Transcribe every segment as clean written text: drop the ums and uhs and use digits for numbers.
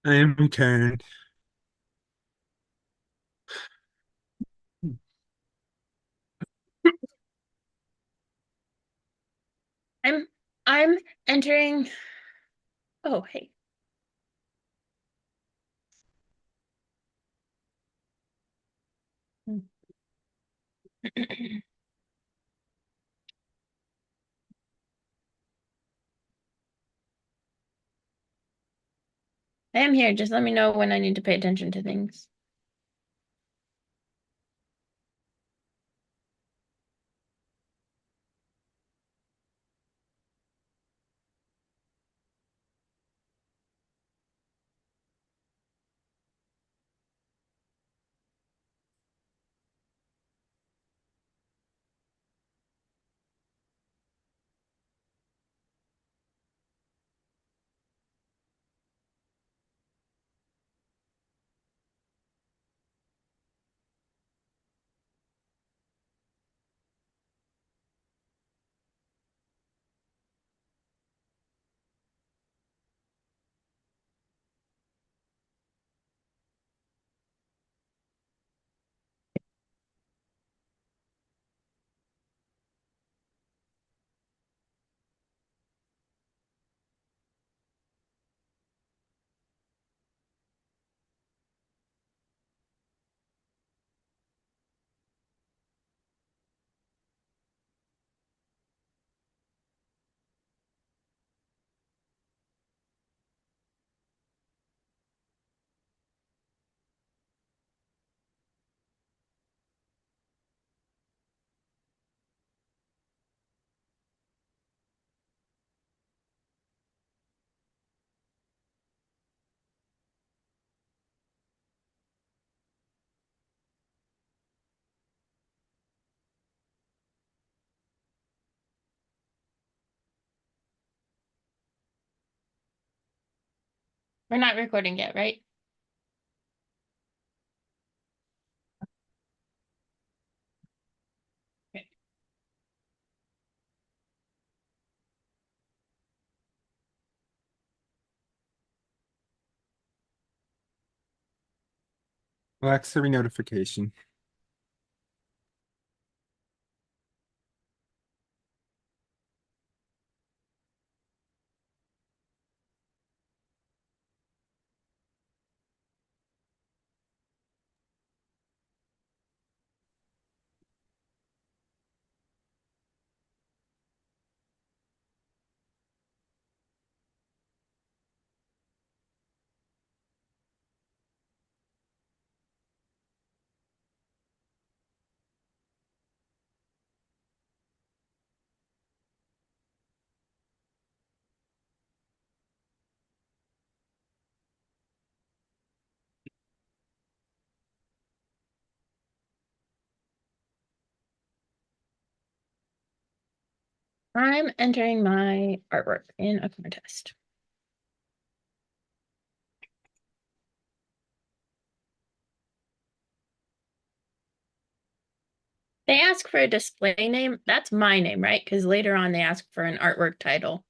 I am Karen. I'm I'm entering. Oh, hey. I am here. Just let me know when I need to pay attention to things. We're not recording yet, right? Okay. Alexa, notification. I'm entering my artwork in a contest. They ask for a display name. That's my name, right? Because later on they ask for an artwork title.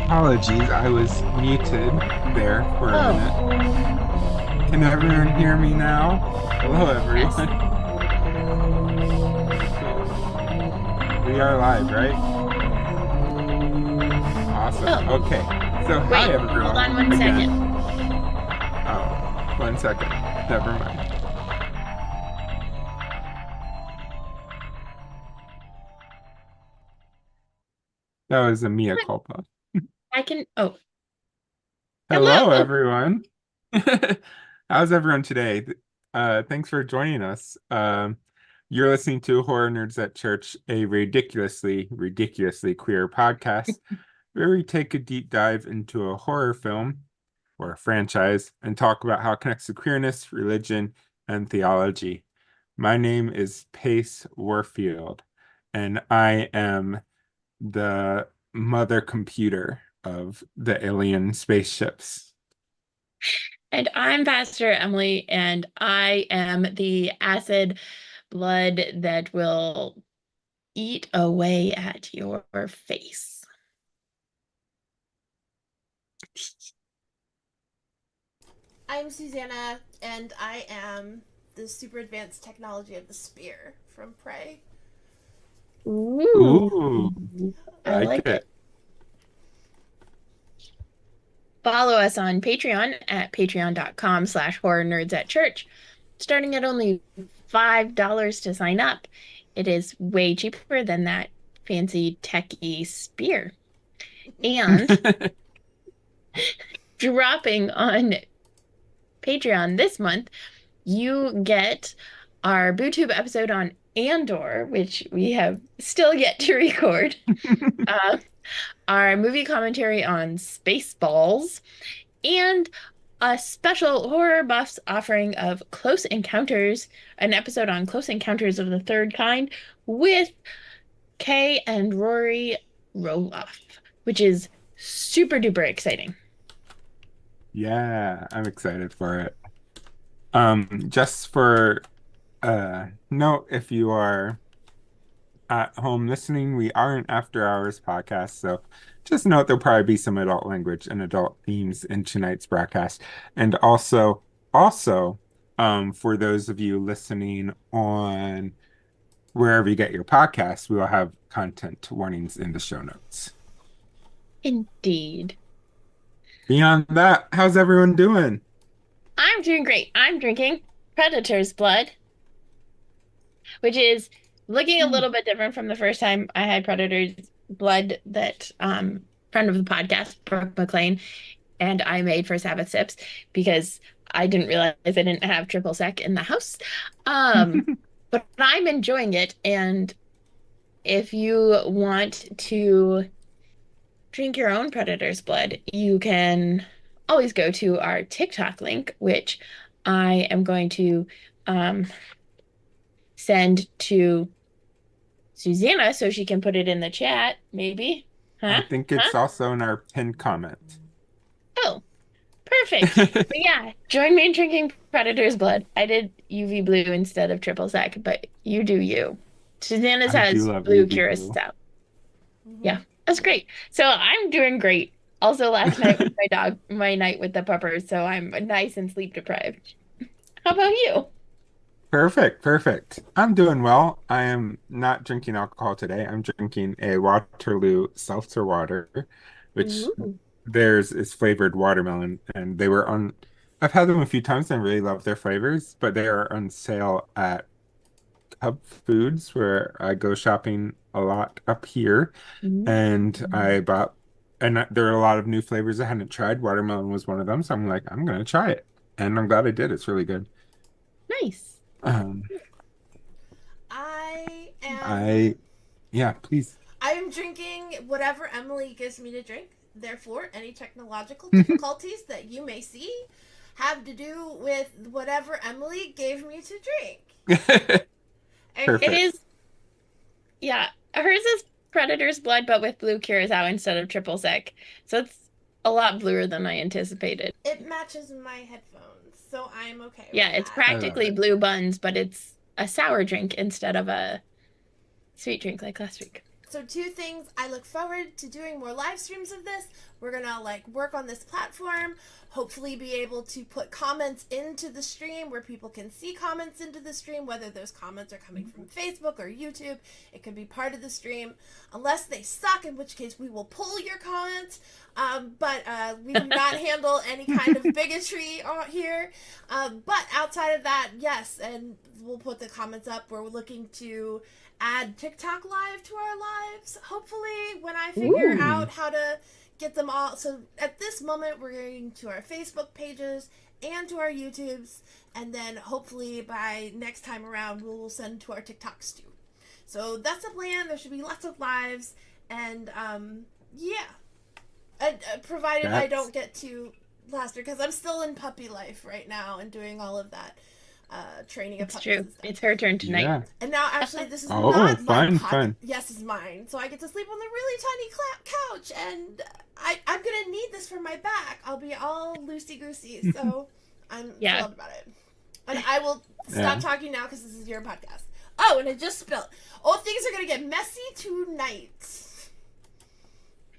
Apologies, I was muted there for a Oh, minute. Can everyone hear me now? Hello, yes. everyone. We are live, right? Awesome. Oh, Okay. So, hi, wait, hold everyone. on one second. Again. Oh, 1 second. Never mind. That was a mea culpa. I can, oh, Hello, hello. everyone. How's everyone today? Thanks for joining us. You're listening to Horror Nerds at Church, a ridiculously queer podcast where we take a deep dive into a horror film or a franchise and talk about how it connects to queerness, religion, and theology. My name is Pace Warfield, and I am the mother computer of the alien spaceships. And I'm Pastor Emily, and I am the acid blood that will eat away at your face. I'm Suzannah, and I am the super advanced technology of the spear from Prey. Ooh, Ooh, I like like it. it. Follow us on Patreon at patreon.com/horror nerds at church. Starting at only $5 to sign up. It is way cheaper than that fancy techy spear. And dropping on Patreon this month, you get our BooTube episode on Andor, which we have still yet to record, uh, our movie commentary on Spaceballs, and a special horror buffs offering of Close Encounters, an episode on Close Encounters of the Third Kind with Kay and Rory Roloff, which is super duper exciting. Yeah, I'm excited for it. Just for note, if you are at home listening, we are an after hours podcast, so just note there'll probably be some adult language and adult themes in tonight's broadcast. And also, for those of you listening on wherever you get your podcasts, we will have content warnings in the show notes. Indeed. Beyond that, how's everyone doing? I'm doing great. I'm drinking Predator's blood, which is looking a Hmm. little bit different from the first time I had Predator's blood that friend of the podcast, Brooke McLean, and I made for Sabbath Sips because I didn't realize I didn't have triple sec in the house. Um, but I'm enjoying it. And if you want to drink your own Predator's blood, you can always go to our TikTok link, which I am going to um, send to Susanna so she can put it in the chat, maybe. I Huh? think Huh? it's also in our pinned comment. Oh, perfect. But yeah, join me in drinking Predator's blood. I did UV blue instead of triple sec, but you do you. Susanna's I do has love blue UV blue. curacao. Mm-hmm. Yeah, that's great. So I'm doing great. Also, last night was my dog, my night with the puppers, so I'm nice and sleep deprived. How about you? Perfect, perfect. I'm doing well. I am not drinking alcohol today. I'm drinking a Waterloo seltzer water, which Ooh. theirs is flavored watermelon, and they were on. I've had them a few times and really love their flavors, but they are on sale at Cub Foods, where I go shopping a lot up here. Mm. And I bought, and there are a lot of new flavors I hadn't tried. Watermelon was one of them, so I'm like, I'm gonna try it, and I'm glad I did. It's really good. Nice. Um, I am I, yeah, please. I am drinking whatever Emily gives me to drink. Therefore, any technological difficulties that you may see have to do with whatever Emily gave me to drink. And It Perfect. is, yeah, hers is Predator's blood, but with blue curacao instead of triple sec. So it's a lot bluer than I anticipated. it matches my headphones, so I'm okay Yeah, with it's that. I love practically it. blue buns, but it's a sour drink instead of a Sweet drink like last week. So 2 things, I look forward to doing more live streams of this. We're gonna work on this platform, hopefully be able to put comments into the stream where people can see comments into the stream, whether those comments are coming from Facebook or YouTube. It could be part of the stream, unless they suck, in which case we will pull your comments. But we do not handle any kind of bigotry here. But outside of that, yes, and we'll put the comments up. We're looking to add TikTok live to our lives, hopefully, when I figure out how to get them all. So at this moment, we're going to our Facebook pages and to our YouTubes, and then hopefully by next time around, we'll send to our TikToks too. So that's the plan. There should be lots of lives, and provided I don't get too plaster, because I'm still in puppy life right now and doing all of that. Training of It's puppies true. and stuff. It's her turn tonight. Yeah. And now, actually, this is Oh, not fun, my fun. Yes, it's mine. So I get to sleep on the really tiny couch, and I'm gonna need this for my back. I'll be all loosey goosey, so I'm thrilled about it. And I will stop talking now because this is your podcast. Oh, and I just spilled. Oh, things are gonna get messy tonight.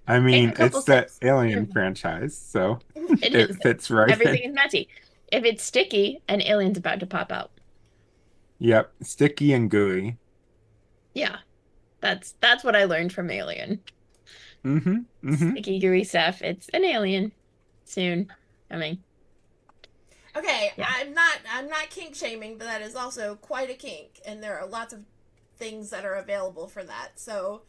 I mean, it's that sips. Alien franchise, so It it is. fits right Everything in. is messy. If it's sticky, an alien's about to pop out. Yep, sticky and gooey. Yeah. That's what I learned from Alien. Sticky, gooey stuff. It's an alien. Soon. Coming. Okay, Yeah. I'm not kink shaming, but that is also quite a kink, and there are lots of things that are available for that. So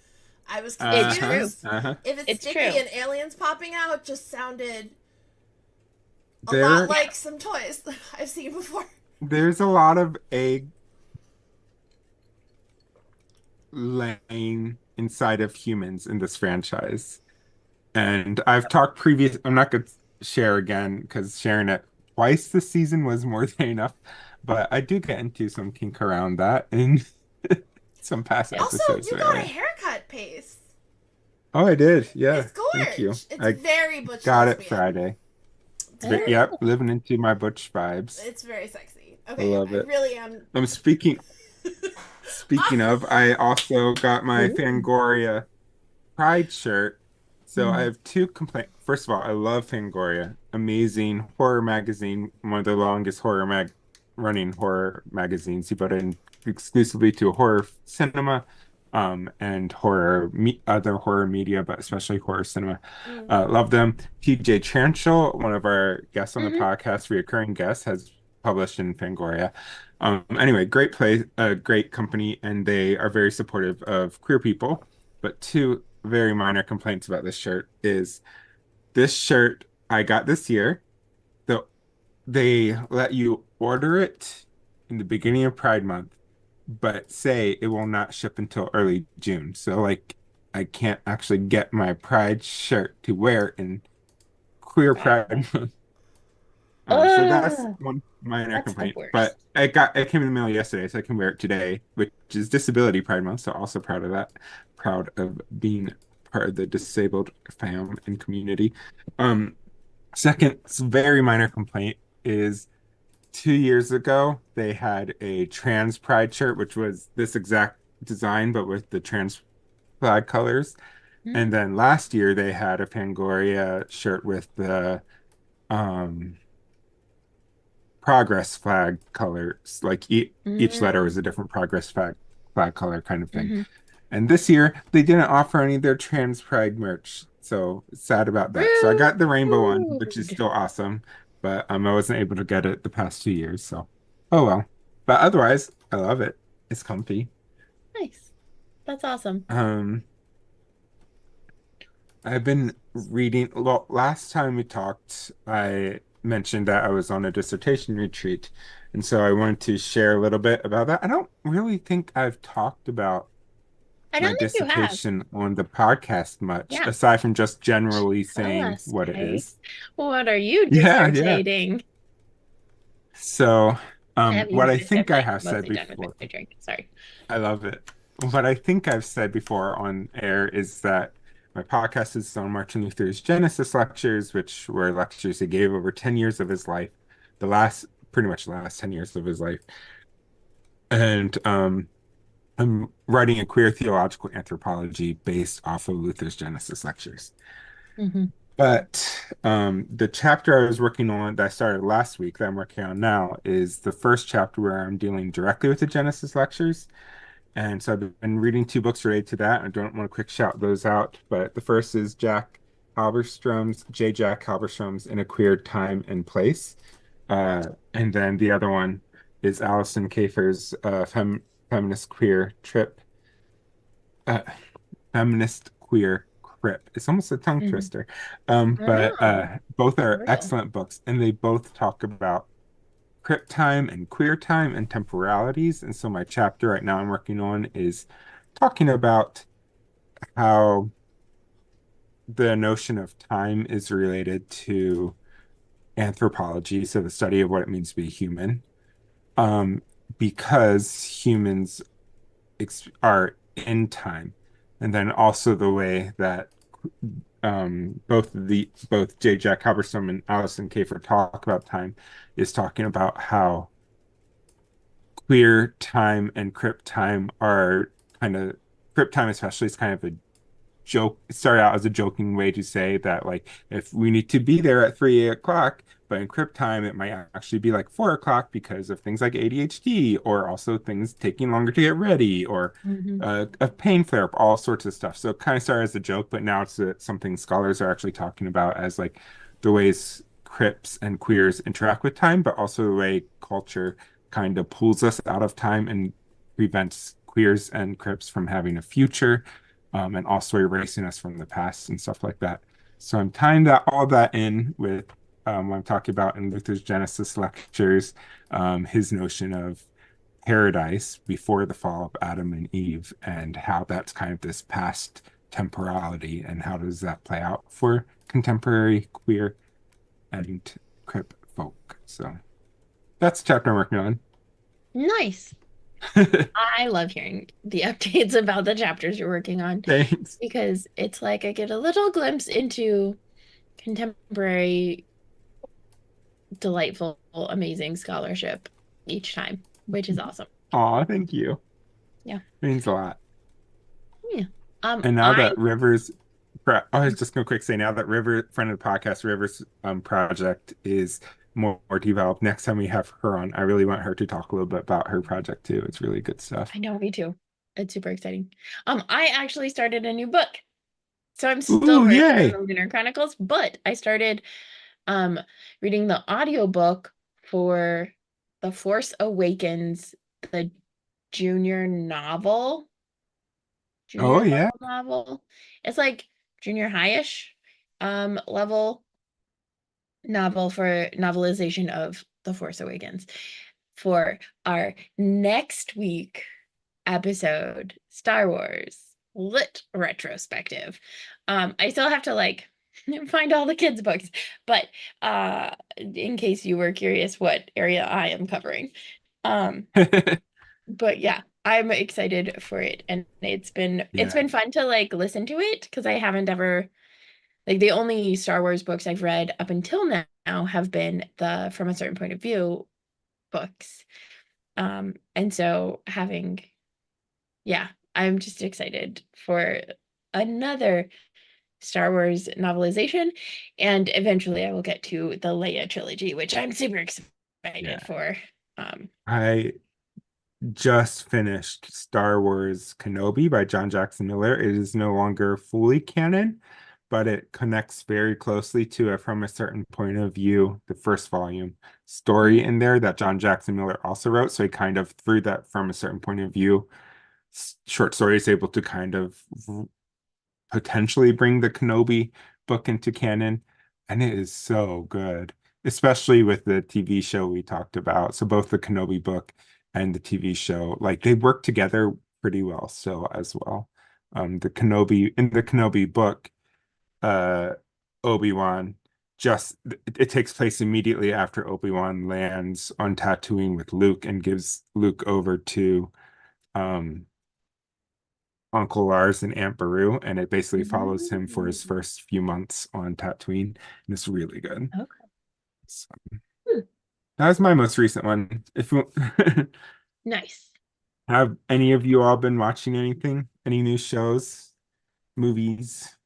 I was confused. It's true. If it's sticky true. and aliens popping out, just sounded a There, lot like some toys I've seen before. there's a lot of egg laying inside of humans in this franchise. And I've talked I'm not going to share again because sharing it twice this season was more than enough. But I do get into some kink around that in some past Also, episodes. you got a haircut, Pace. Oh, I did. Yeah. It's gorgeous. Thank you. It's I very butch got it lesbian. Friday. It's very Yep, cool. living into my butch vibes. It's very sexy. I Okay, love it. really am. I'm speaking of, I also got my Fangoria Pride shirt. So I have 2 complaints. First of all, I love Fangoria. Amazing horror magazine, one of the longest running horror magazines. You put in exclusively to horror cinema, and other horror media, but especially horror cinema. Love them. TJ Tranchel, one of our guests on the podcast, reoccurring guest, has published in Fangoria. Anyway, great place, great company, and they are very supportive of queer people. But 2 very minor complaints about this shirt is this shirt I got this year. They let you order it in the beginning of Pride Month, but say it will not ship until early June. So I can't actually get my Pride shirt to wear in queer Pride Month. So that's one minor complaint. But it came in the mail yesterday, so I can wear it today, which is Disability Pride Month. So also proud of that. Proud of being part of the disabled fam and community. Second, very minor complaint is 2 years ago they had a trans pride shirt, which was this exact design but with the trans flag colors. And then last year they had a Fangoria shirt with the progress flag colors, like each letter was a different progress flag color kind of thing. And this year they didn't offer any of their trans pride merch, so sad about that. So I got the rainbow one, which is still awesome, but I wasn't able to get it the past 2 years, so oh well. But otherwise, I love it. It's comfy. Nice. That's awesome. I've been reading. Well, last time we talked, I mentioned that I was on a dissertation retreat, and so I wanted to share a little bit about that. I don't really think I've talked about I my don't think you have. dissertation on the podcast much, Yeah. aside from just generally Tell saying us, what it Pace. is. What are you Yeah, yeah. dissertating? So, Have you what I used think it, I like, have said mostly done with before, my drink? Sorry. I love it. What I think I've said before on air is that my podcast is on Martin Luther's Genesis lectures, which were lectures he gave over 10 years of his life, pretty much the last 10 years of his life. And I'm writing a queer theological anthropology based off of Luther's Genesis lectures. Hmm. But the chapter I was working on that I started last week that I'm working on now is the first chapter where I'm dealing directly with the Genesis lectures. And so I've been reading two books related to that. I don't want to quick shout those out, but the first is Jack Halberstrom's In a Queer Time and Place. And then the other one is Alison Kafer's Feminist Queer Trip, uh, Feminist Queer Crip. It's almost a tongue Hmm. twister. But Oh, both for are real. excellent books, and they both talk about crip time and queer time and temporalities. And so my chapter right now I'm working on is talking about how the notion of time is related to anthropology, so the study of what it means to be human, um, because humans are in time, and then also the way that both J. Jack Halberstam and Alison Kafer talk about time is talking about how queer time and crypt time are kind of crypt time especially is kind of a joke. It started out as a joking way to say that like if we need to be there at 3 o'clock, but in crypt time it might actually be like 4 o'clock because of things like ADHD or also things taking longer to get ready or Hmm. a pain flare up, all sorts of stuff. So it kind of started as a joke, but now it's something scholars are actually talking about as like the ways crypts and queers interact with time, but also the way culture kind of pulls us out of time and prevents queers and crypts from having a future, and also erasing us from the past and stuff like that. So I'm tying all that in with what I'm talking about in Luther's Genesis lectures, his notion of paradise before the fall of Adam and Eve, and how that's kind of this past temporality, and how does that play out for contemporary queer and crip folk. So that's the chapter I'm working on. Nice. I love hearing the updates about the chapters you're working on Thanks. because it's like I get a little glimpse into contemporary, delightful, amazing scholarship each time, which is awesome. Aw, thank you. Yeah. Means a lot. Yeah. And now I that I was just gonna quick say now that River, friend of the podcast, River's project is more developed. Next time we have her on, I really want her to talk a little bit about her project too. It's really good stuff. I know, me too. It's super exciting. I actually started a new book. So I'm still Ooh, working on yay! the Lunar Chronicles, but I started um reading the audiobook for The Force Awakens, the junior novel, Oh junior yeah. level novel. It's like junior high-ish level novel for novelization of The Force Awakens for our next week episode, Star Wars Lit Retrospective. I still have to like find all the kids' books, but in case you were curious what area I am covering. Um, but yeah, I'm excited for it, and it's Yeah. been fun to like listen to it because I haven't ever like the only Star Wars books I've read up until now have been the From a Certain Point of View books. And so having yeah, I'm just excited for another Star Wars novelization. And eventually I will get to the Leia trilogy, which I'm super excited Yeah. for. Um, I just finished Star Wars Kenobi by John Jackson Miller. It is no longer fully canon, but it connects very closely to a From a Certain Point of View, the first volume story in there that John Jackson Miller also wrote. So he kind of, through that From a Certain Point of View short story, is able to kind of potentially bring the Kenobi book into canon. And it is so good, especially with the TV show we talked about. So both the Kenobi book and the TV show, like they work together pretty well still as well. In the Kenobi book, uh Obi-Wan it takes place immediately after Obi-Wan lands on Tatooine with Luke and gives Luke over to um Uncle Lars and Aunt Beru, and it basically follows him for his mm, first few months on Tatooine, and it's really good. okay. So Hmm. that was my most recent one. If you Nice. Have any of you all been watching anything? Any new shows, movies,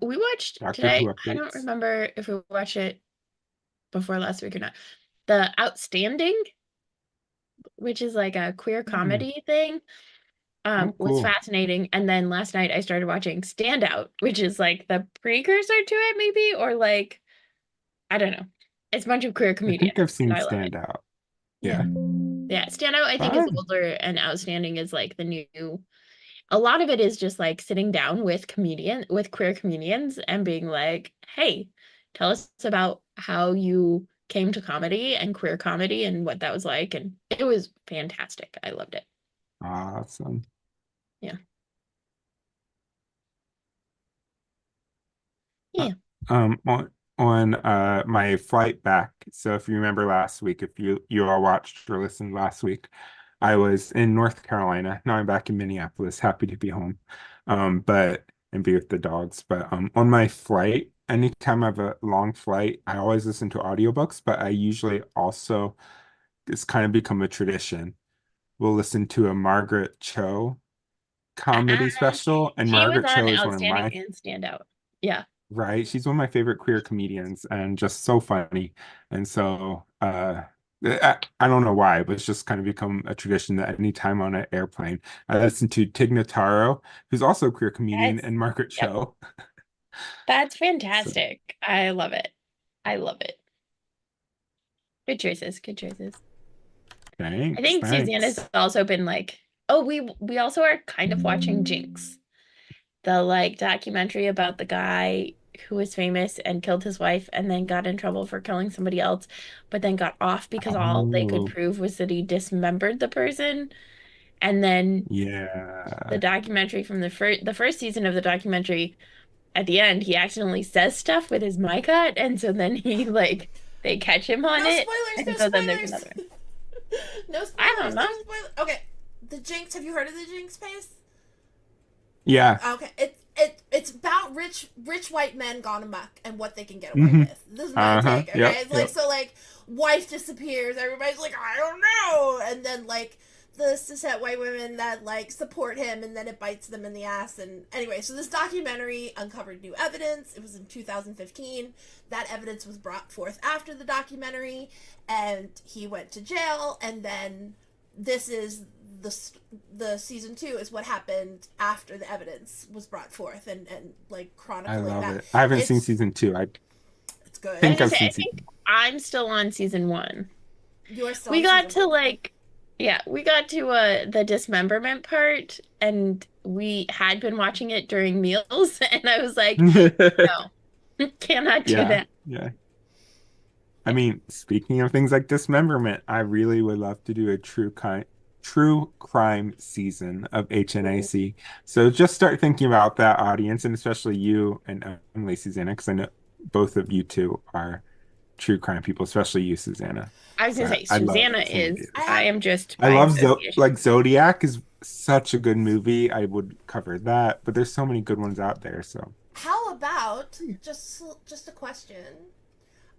We watched Doctor Who today. I don't updates? remember if we watched it before last week or not. The Outstanding, which is like a queer Hmm. comedy thing, Oh, was cool. fascinating. And then last night I started watching Standout, which is like the precursor to it, maybe, or like I don't know. It's a bunch of queer I think I've comedians, and seen I love it. Stand Out. Yeah. Yeah. Yeah. Standout, I think, is Fun. older, and Outstanding is like the new. A lot of it is just like sitting down with queer comedians and being like, hey, tell us about how you came to comedy and queer comedy and what that was like. And it was fantastic. I loved it. Awesome. Yeah. Uh, Yeah. on my flight back. So if you remember last week, if you all watched or listened last week, I was in North Carolina. Now I'm back in Minneapolis. Happy to be home. But and be with the dogs. But on my flight, anytime I have a long flight, I always listen to audiobooks, but I usually also it's kind of become a tradition. We'll listen to a Margaret Cho comedy special, and She was Margaret on Cho is one of Outstanding my and Standout. Yeah. right. She's one of my favorite queer comedians and just so funny. And so I don't know why, but it's just kind of become a tradition that anytime on an airplane, I listen to Tig Notaro, who's also a queer comedian, Yes. and Margaret Yep. Cho. That's So fantastic. I love it. I love it. Good choices. Good choices. I thanks, think Suzanne's thanks. also been like, oh, we also are kind of watching Jinx, the like documentary about the guy who was famous and killed his wife and then got in trouble for killing somebody else, but then got off because all they could Oh, prove was that he dismembered the person. And then the yeah. documentary from the first season of the documentary, at the end, he accidentally says stuff with his mic cut, and so then he like they catch him on No it, spoilers, no and so then there's spoilers. another one. No I don't spoilers, no know. spoilers. Okay, the Jinx. Have you heard of the Jinx case? Yeah. Okay, it's about rich white men gone amok and what they can get away Hmm. with. This is my Uh-huh. take. Okay, Yep. it's like Yep. so like wife disappears, everybody's like I don't know, and then like the cishet white women that like support him, and then it bites them in the ass. And anyway, so this documentary uncovered new evidence. It was in 2015. That evidence was brought forth after the documentary, and he went to jail. And then this is the the season two is what happened after the evidence was brought forth, and like I chronicling love that. it. I haven't seen It's season two. I it's good. I was think gonna I've say, seen I season. think I'm still on season one. You're still We on got season to one. like, yeah, we got to the dismemberment part, and we had been watching it during meals, and I was like, no, cannot do Yeah. that. Yeah. I Yeah. mean, speaking of things like dismemberment, I really would love to do a true crime season of Ooh. HNAC. So just start thinking about that audience, and especially you and Emily, Susanna, because I know both of you two are true crime people, especially you, Susanna. I was gonna So say I'd love Susanna some is. I ideas. I have am just I by love association. like Zodiac is such a good movie. I would cover that, but there's so many good ones out there. So how about just a question.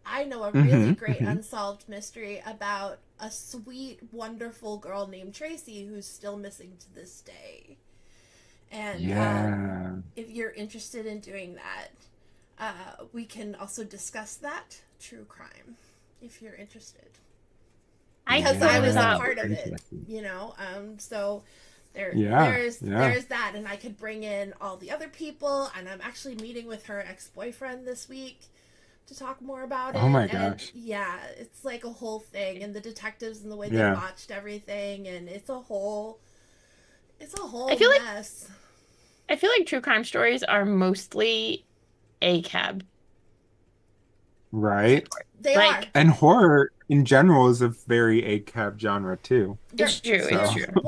I know a really hmm great hmm unsolved mystery about a sweet, wonderful girl named Tracy who's still missing to this day. And Yeah. if you're interested in doing that, we can also discuss that true crime if you're interested. I Because sort I of was a Yeah. thought, part of it, Interesting. so Yeah. Yeah. there's that, and I could bring in all the other people, and I'm actually meeting with her ex-boyfriend this week to talk more about Oh it. my And gosh. yeah, it's like a whole thing, and the detectives and the way they Yeah. botched everything, and it's a I whole feel like mess. I feel like true crime stories are mostly a cab. Right. They are. Like, And horror in general is a very ACAB genre too. They're it's true, it's So they're true.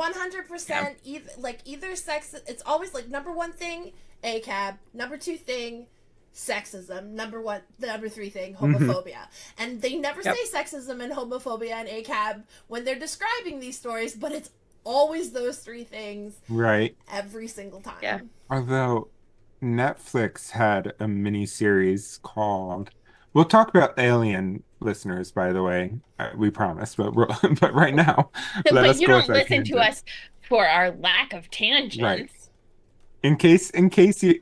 Yeah. 100% either sex. It's always like number one thing, ACAB. Number two thing, sexism. Number three thing, mhm. homophobia. And they never say Yep. sexism and homophobia and ACAB when they're describing these stories, but it's always those three things Right. every single Yeah. time. Although Netflix had a mini series called, we'll talk about Alien listeners, by the way, we promise, but but right now, let But us you go with don't our listen to tangent. us for our lack of Right. tangents. In case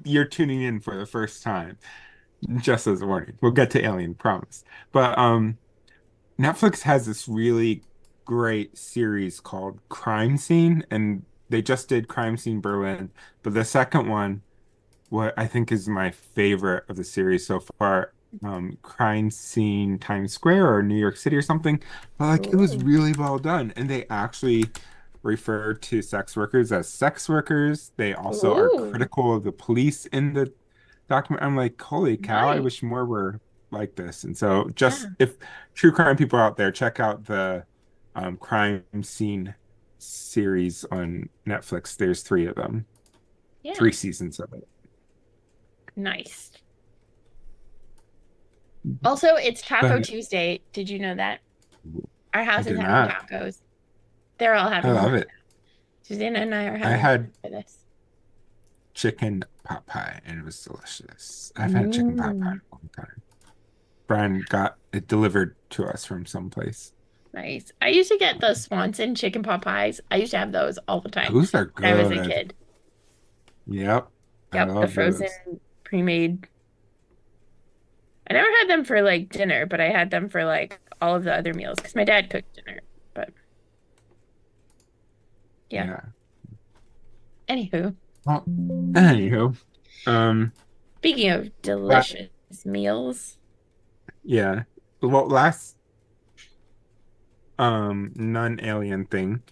you're tuning in for the first time, just as a warning, we'll get to Alien, promise. But Netflix has this really great series called Crime Scene, and they just did Crime Scene Berlin. But the second one, what I think is my favorite of the series so far, Crime Scene Times Square or New York City or something. But like it was Ooh. really well done, and they actually refer to sex workers as sex workers. They also are Ooh, critical of the police in the document. I'm like, holy cow, I nice. wish more were like this. And so just Yeah. if true crime people out there, check out the Crime Scene series on Netflix. There's three of them, Yeah. 3 seasons of it. Nice. Also, it's But Taco Tuesday. Did you know that? Our I house is did having not. tacos. They're all I having them love right it. now. Susanna and I are I having had for this. chicken pot pie and it was delicious. I've had chicken pot pie Mm, in a long time. Brian got it delivered to us from someplace. nice. I used to get the Swanson chicken pot pies. I used to have those all the time Those are when I was a good. kid. Yep. I Yep, the love frozen those. pre-made. I never had them for like dinner, but I had them for like all of the other meals because my dad cooked dinner. But yeah. Yeah. Anywho, Well, anywho, speaking of la- delicious meals. yeah. Well, last non-alien thing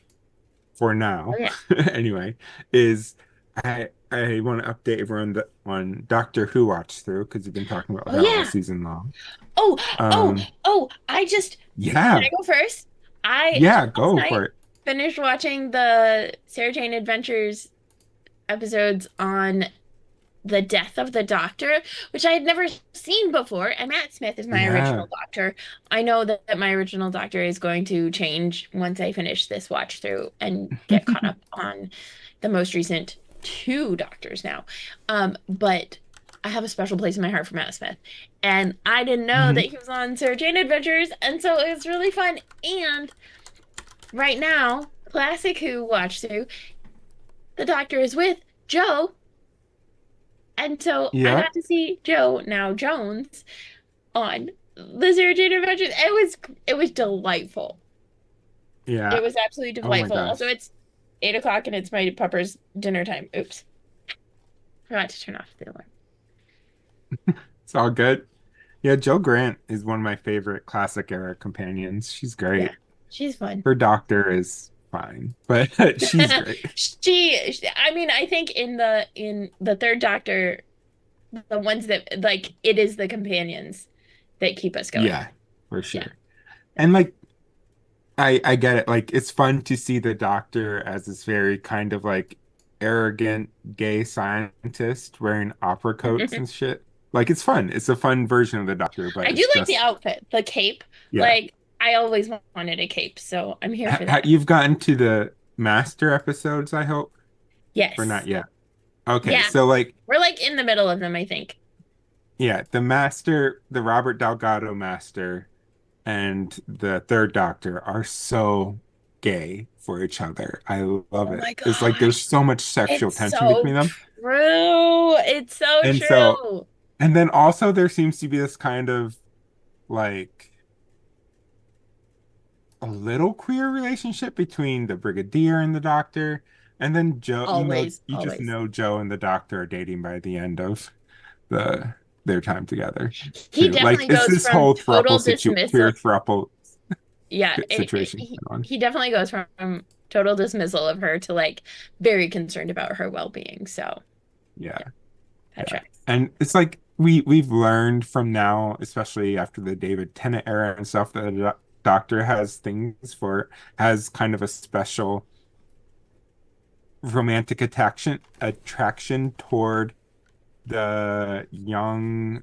for Oh now, yeah. anyway, is I want to update everyone on Doctor Who watch through because we've been talking about Oh that all yeah. season long. Oh, oh, Um, oh, I just can I yeah, go first? I just yeah, last go for night it. finished watching the Sarah Jane Adventures episodes on the death of the Doctor, which I had never seen before. And Matt Smith is my Yeah. original Doctor. I know that my original Doctor is going to change once I finish this watch through and get caught up on the most recent two Doctors now. But I have a special place in my heart for Matt Smith. And I didn't know that Mhm. he was on Sarah Jane Adventures, and so it was really fun. And right now, Classic Who watch through, the Doctor is with Joe, and so I Yeah, got to see Joe, now Jones, on the Sarah Jane Adventures. It was delightful. It yeah. was absolutely Oh my delightful. Also, gosh. it's 8 o'clock and it's my pupper's dinner time. Oops, forgot to turn off the alarm. It's all good. Yeah, Joe Grant is one of my favorite classic era companions. She's Yeah, great. she's fun. Her doctor is fine, but she's great. I mean, I think in the third Doctor, the ones that like it is the companions that keep us going. Yeah, for Yeah. sure. And like I get it. Like it's fun to see the doctor as this very kind of like arrogant gay scientist wearing opera coats and shit. Like it's fun. It's a fun version of the doctor, but I do it's like the just outfit, the cape. yeah. Like I always wanted a cape, so I'm here for that. You've gotten to the master episodes, I hope, or not Yes. yet. Okay, Yeah. so like We're like in the middle of them, I think. yeah, the master, the Robert Delgado master and the third doctor are so gay for each other. I love Oh it. my It's like there's gosh. so much sexual It's tension so between them. true. It's so And so, true. and then also there seems to be this kind of like a little queer relationship between the brigadier and the doctor. And then Joe, Always, you just always. know Joe and the doctor are dating by the end of the their time together He too. Like definitely it's goes this from whole total queer dismissal. throuple Yeah, situation going on. he definitely goes from total dismissal of her to like very concerned about her well-being. So, Yeah. yeah, that Yeah. tracks. And it's like we've learned from now, especially after the David Tennant era and stuff, that the doctor has kind of a special romantic attraction toward the young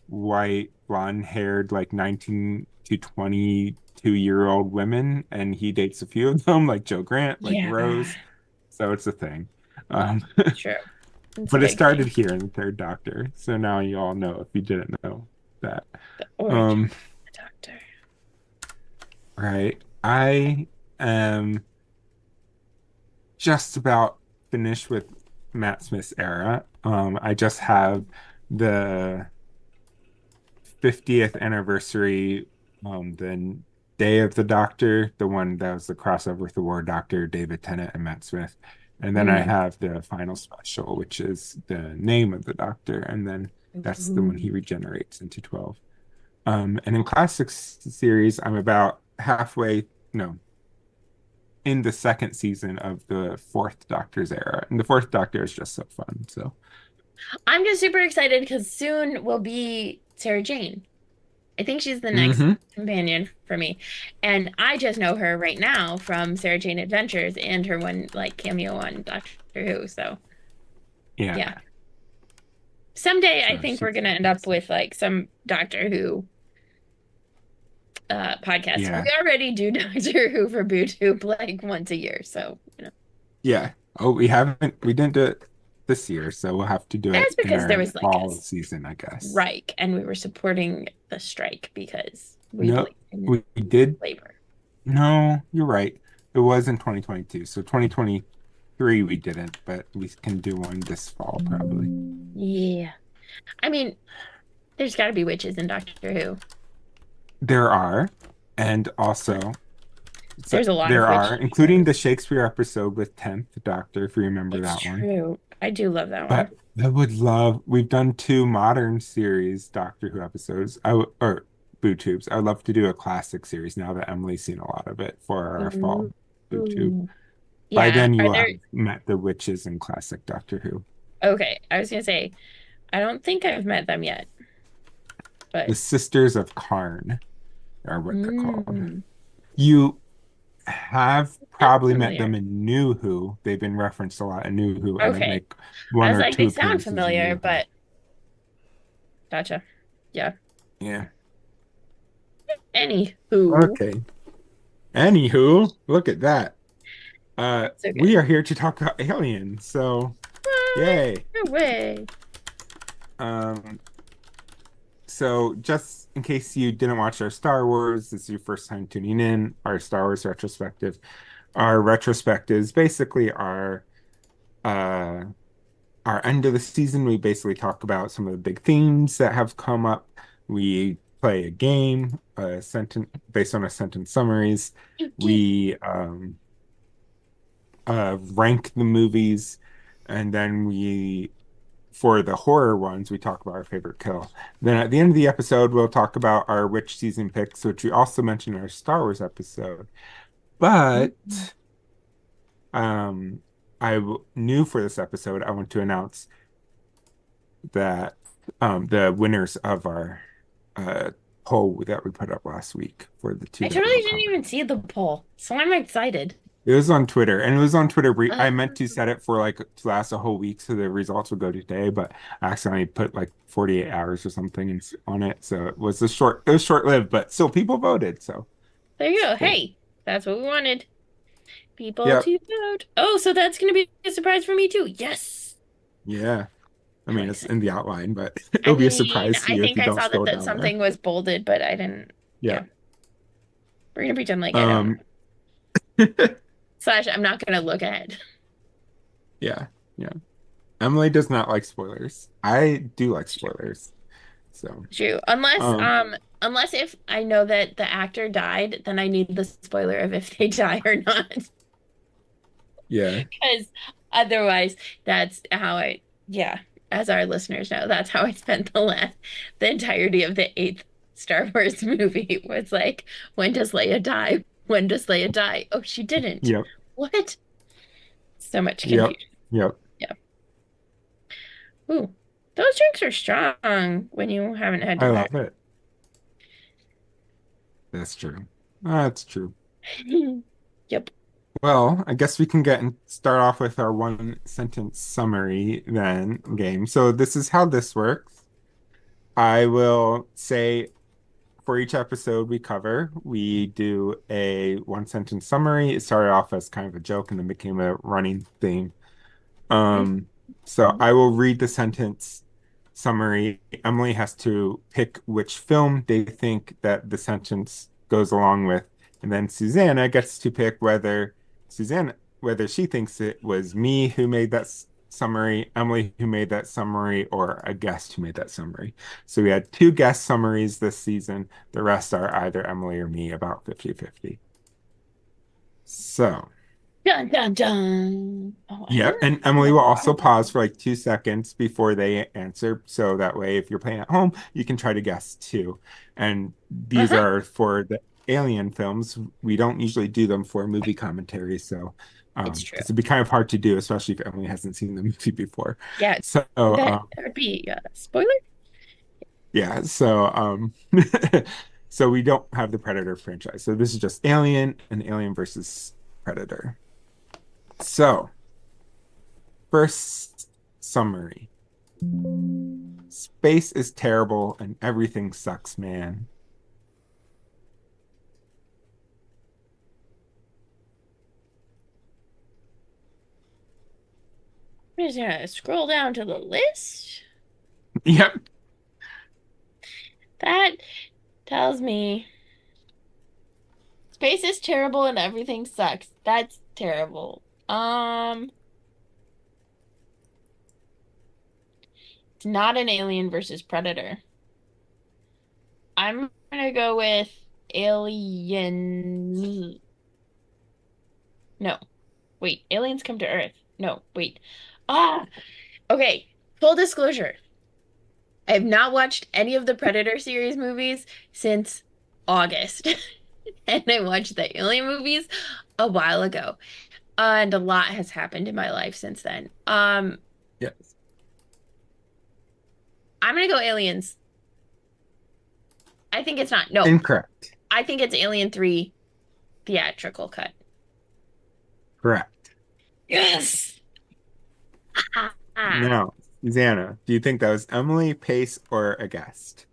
white blonde-haired like 19 to 22-year-old women, and he dates a few of them, like Joe Grant, like Yeah, Rose. So it's a thing. yeah, Um, true. It's a but it big started thing. here in the Third Doctor. So now you all know if you didn't know that. The origin Um, of the Doctor. right. I am just about finished with Matt Smith's era. I just have the 50th anniversary, the Day of the Doctor, the one that was the crossover with the War Doctor, David Tennant and Matt Smith. And then I Mm. have the final special, which is the name of the Doctor, and then that's the one he regenerates into 12. And in Classics series, I'm about halfway, no, in the second season of the fourth Doctor's era. And the fourth Doctor is just so fun. So I'm just super excited because soon will be Sarah Jane. I think she's the next hmm companion for me. And I just know her right now from Sarah Jane Adventures and her one like cameo on Doctor Who. So yeah. yeah. Someday I So think we're she's gonna end up with like some Doctor Who podcast. We yeah. already do Doctor Who for BootTube like once a year, so you know. Yeah. Oh, we didn't do it this year, so we'll have to do That's it in because there our was like a fall season, I guess. strike and we were supporting the strike because we No, believe in we did. labor. No, you're right. It was in 2022. So 2023 we didn't, but we can do one this fall probably. Yeah. I mean, there's got to be witches in Doctor Who. There are, and also There's a lot of there witch are, including the Shakespeare episode with 10th Doctor, if you remember It's that one. true. I do love that one. But I would love, we've done two modern series Doctor Who episodes. Or Boo Tubes. I'd love to do a classic series now that Emily's seen a lot of it for our fall Boo Tube. Ooh. By Yeah. then you Are will have there met the witches in classic Doctor Who. Okay, I was gonna say, I don't think I've met them yet, The but Sisters of Karn are what they're called. mm, You have sounds probably met them familiar. in New Who. They've been referenced a lot in New Who, and they Okay. make I one was or like, two they sound appearances in familiar, New Who. but gotcha. Yeah. Yeah. Anywho, Okay. Anywho, look at that. so We good. are here to talk about aliens. So, What? yay. No way. Um, so just in case you didn't watch our Star Wars, this is your first time tuning in, our Star Wars retrospective. Our retrospectives basically uh our end of the season. We basically talk about some of the big themes that have come up. We play a game, a sentence based on a sentence summaries. Okay. We rank the movies, and then for the horror ones, we talk about our favorite kill. Then at the end of the episode, we'll talk about our witch season picks, which we also mentioned in our Star Wars episode. But um, knew for this episode, I want to announce that the winners of our uh, poll that we put up last week for the two I that we totally will didn't cover. even see the poll, so I'm excited. It was on Twitter, and it was on Twitter. I meant to Um, set it for like to last a whole week, so the results would go today, but I accidentally put like 48 hours or something on it, so it was short-lived, but still people voted, so there you it's go. cool. Hey, that's what we wanted. People Yep, to vote. Oh, so that's gonna be a surprise for me too. Yes. yeah. I I'm mean, it's in excited. the outline, but I it'll be a mean, surprise to I you if think you I don't saw scroll that down there. something was bolded, but I didn't. Yeah. Yeah, we're gonna pretend like I don't. Um, Slash, I'm not gonna look ahead. yeah, yeah. Emily does not like spoilers. I do like spoilers, so True. um, Unless if I know that the actor died, then I need the spoiler of if they die or not. yeah, Because otherwise, that's how yeah, as our listeners know, that's how I spent the entirety of the eighth Star Wars movie was like, when does Leia die? When does Leia die? Oh, she didn't. yep, What? So much yep, confusion. yep. Yeah. Ooh, those drinks are strong when you haven't had I dessert. love it. That's true. That's true. Yep. Well, I guess we can start off with our one sentence summary then game. So this is how this works. I will say for each episode we cover, we do a one sentence summary. It started off as kind of a joke and then became a running theme. Um, so I will read the sentence summary. Emily has to pick which film they think that the sentence goes along with, and then Susanna gets to pick whether Susanna whether she thinks it was me who made that summary, Emily who made that summary, or a guest who made that summary. So we had two guest summaries this season. The rest are either Emily or me, about 50-50. So, Dun dun dun. Oh, I yeah, don't and Emily will also pause for like 2 seconds before they answer. So that way, if you're playing at home, you can try to guess too. And these Uh-huh. are for the Alien films. We don't usually do them for movie commentary. So, It's true. because it'd be kind of hard to do, especially if Emily hasn't seen the movie before. Yeah, So, that would be a spoiler. yeah, so so we don't have the Predator franchise. So this is just Alien and Alien versus Predator. So, first summary. Space is terrible and everything sucks, man. I'm just gonna scroll down to the list. Yep. That tells me space is terrible and everything sucks. That's terrible. It's not an Alien versus Predator. I'm gonna go with Aliens. No, wait. Aliens come to Earth. No, wait. Ah, okay. Full disclosure. I have not watched any of the Predator series movies since August. And I watched the Alien movies a while ago. And a lot has happened in my life since then. Yes. I'm gonna go Aliens. I think it's not. No, Incorrect. I think it's Alien 3 theatrical cut. Correct. Yes. Ah, ah. Now, Susanna, do you think that was Emily, Pace, or a guest?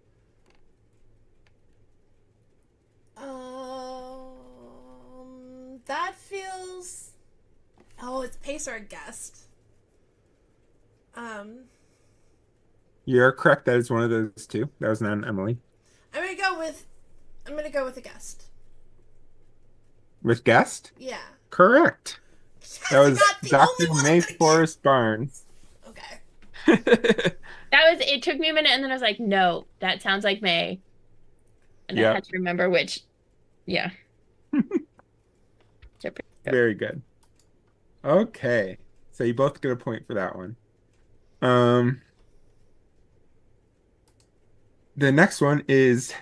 That feels. Oh, it's Pace or a guest. Um, You're correct. That is one of those two. That was not an Emily. I'm gonna go with. I'm gonna go with a guest. With guest? Yeah. Correct. Yes, That I was got the Dr. only one I'm May gonna get. Forrest Barnes. Okay. It took me a minute and then I was like, no, that sounds like May. And I Yep. had to remember which. Yeah. Very good. Okay. So you both get a point for that one. Um, the next one is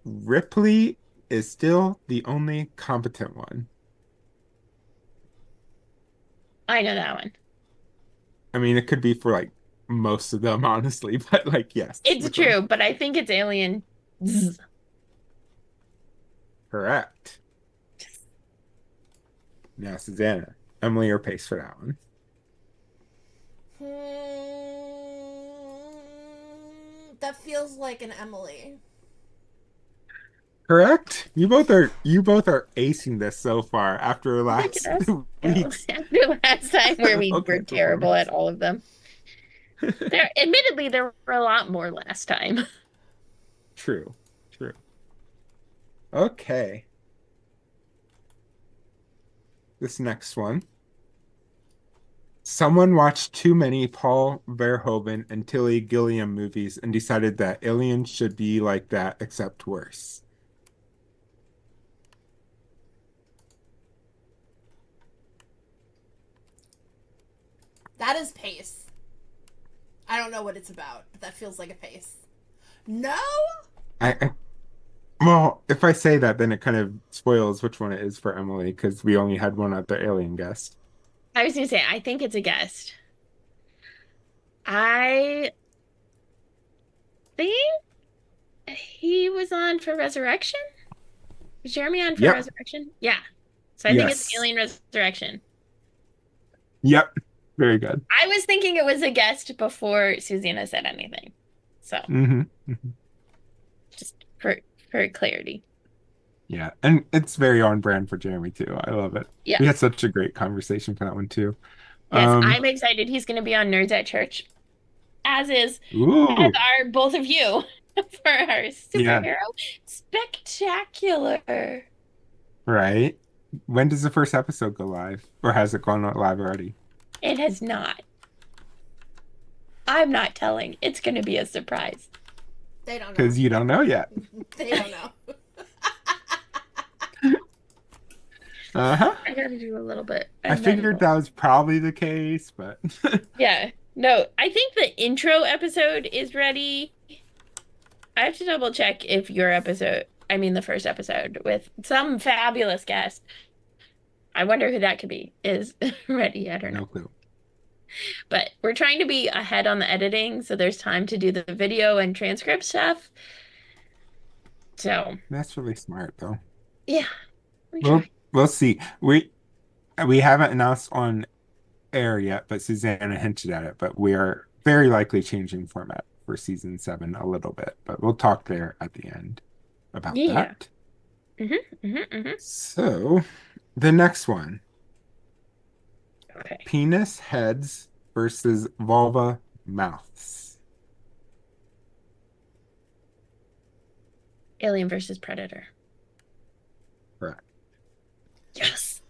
Ripley is still the only competent one. I know that one. I mean, it could be for like most of them, honestly, but like, yes. It's which true, one? but I think it's Alien. Zzz. Correct. Now, Susanna, Emily or Pace for that one. That feels like an Emily. Correct. You both are acing this so far after Look last at us go. week's After last time where we okay were terrible performance. at all of them. Admittedly, there were a lot more last time. True. True. Okay. This next one. Someone watched too many Paul Verhoeven and Tilly Gilliam movies and decided that aliens should be like that, except worse. That is Pace. I don't know what it's about, but that feels like a Pace. No? I well, if I say that, then it kind of spoils which one it is for Emily because we only had one other alien guest. I was gonna say, I think it's a guest. I think he was on for Resurrection. Was Jeremy on for Yep. Resurrection? Yeah. So I think it's Yes. Alien Resurrection. Yep. Very good. I was thinking it was a guest before Susanna said anything. So hmm hmm just for clarity. Yeah. And it's very on brand for Jeremy too. I love it. Yeah. We had such a great conversation for that one too. Yes, Um, I'm excited. He's going to be on Nerds at Church, as ooh, are both of you for our yeah, superhero spectacular. right. When does the first episode go live? Or has it gone live already? It has not. I'm not telling. It's going to be a surprise. They don't know. Because you don't know yet. They don't know. Uh-huh. I gotta do a little bit. I figured that was probably the case, but yeah. No, I think the intro episode is ready. I have to double check if the first episode with some fabulous guest. I wonder who that could be, is ready. I don't know. no clue. But we're trying to be ahead on the editing, so there's time to do the video and transcript stuff. So That's really smart, though. yeah, We'll see. We haven't announced on air yet, but Suzannah hinted at it. But we are very likely changing format for season 7 a little bit. But we'll talk there at the end about that. So the next one. Okay. Penis heads versus vulva mouths. Alien versus Predator. Correct. Yes.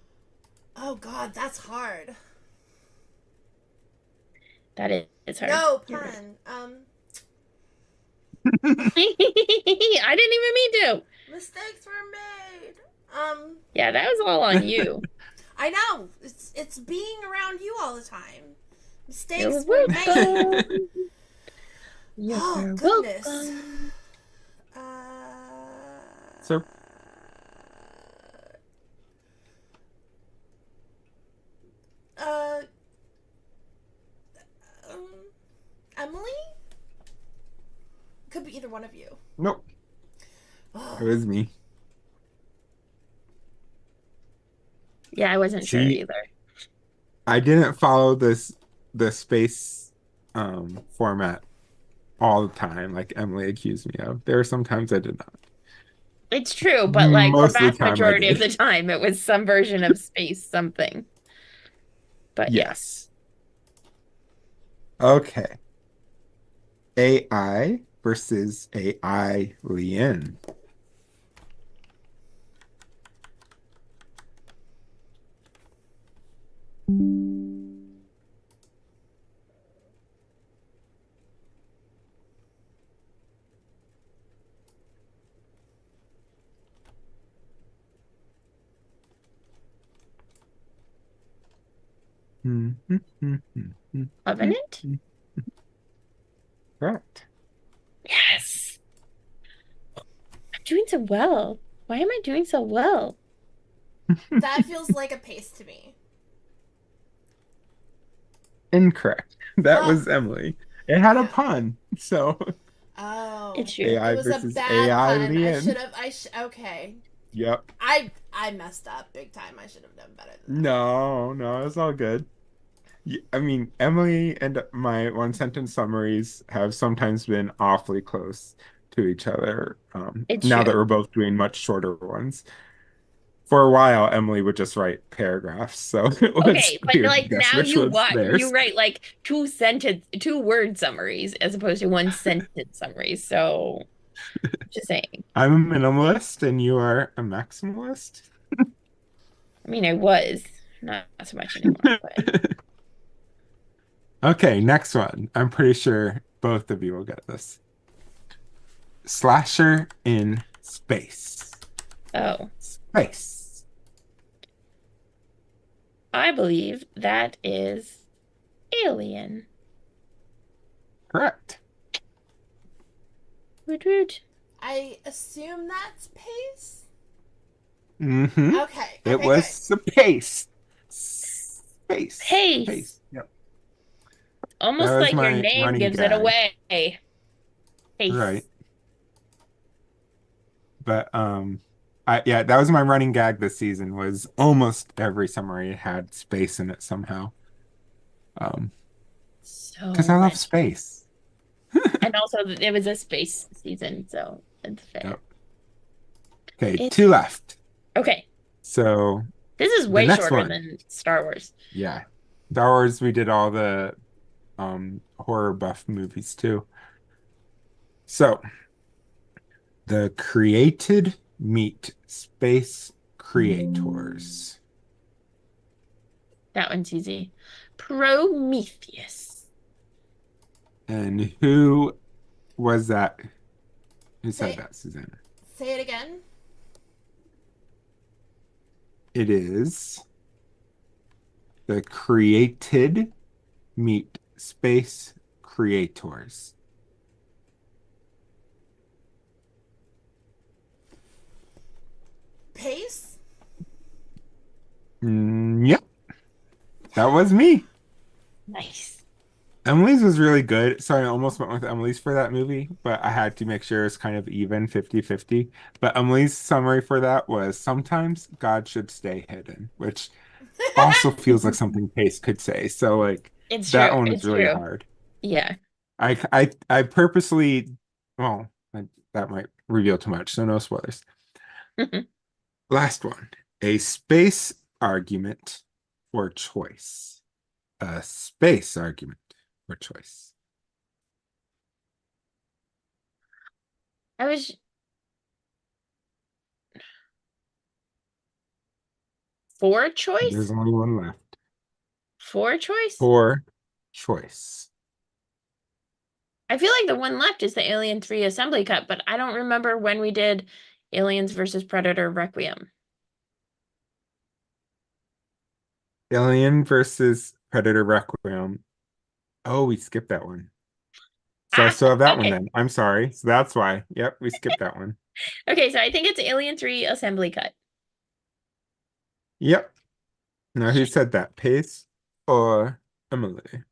Oh God, that's hard. That is hard. No pun. I didn't even mean to. Mistakes were made. Yeah, that was all on you. I know. It's being around you all the time. Mistakes You're were welcome. made. You're Oh goodness. welcome. So Emily? Could be either one of you. nope. Oh. It was me. Yeah, I wasn't sure either. I didn't follow the space format all the time, like Emily accused me of. There were some times I did not. It's true, but like Most the of the vast time I majority of did. the time, it was some version of space something. But Yes. Okay. AI versus AI Lien. Covenant? Correct. Yes. I'm doing so well. Why am I doing so well? That feels like a pace to me. Incorrect. That Oh. was Emily. It had a Yeah. pun, so Oh. It's true. AI It was a versus bad AI pun. Lien. Okay. Yep. I messed up big time. I should have done better than that. No, it's all good. I mean, Emily and my one sentence summaries have sometimes been awfully close to each other. It's Now that true. we're both doing much shorter ones. For a while, Emily would just write paragraphs, so it was Okay, but weird to like guess now which was theirs. you write like 2-word summaries as opposed to one sentence summaries. So just saying. I'm a minimalist and you are a maximalist. I mean, I was not so much anymore, but Okay, next one. I'm pretty sure both of you will get this. Slasher in space. oh, Space. I believe that is Alien. Correct. Woot woot. I assume that's pace. Mm-hmm. Okay. It okay, was space. Space. Pace. Space. Yep. Almost That was like your my name running gives it gag. away. Pace. Right. But yeah, that was my running gag this season. Was almost every summary had space in it somehow. So Because I love much. space. And also it was a space season, so it's fair. Yep. Okay, It- 2 left. Okay. So This is way next shorter one. than Star Wars. yeah, Star Wars. We did all the horror buff movies too. So the created meet space creators. That one's easy. Prometheus. And who was that? Who said Say that, Susanna? say it again. It is the created meet space creators. Pace? Yep, that was me. Nice. Emily's was really good. So I almost went with Emily's for that movie, but I had to make sure it's kind of even 50-50. But Emily's summary for that was sometimes God should stay hidden, which also feels like something Pace could say. So like It's that true. one was It's really true. hard. Yeah. I purposely, well, that might reveal too much, so no spoilers. Last one. A space argument for choice. A space argument for choice. I was for There's choice? only one left. For choice? For choice. I feel like the one left is the Alien 3 assembly cut, but I don't remember when we did Aliens versus Predator Requiem. Alien versus Predator Requiem. Oh, we skipped that one. So I Ah, still have that one okay. then. I'm sorry. So that's why. Yep, we skipped that one. Okay, so I think it's Alien 3 assembly cut. Yep. Now who said that? Pace or Emily?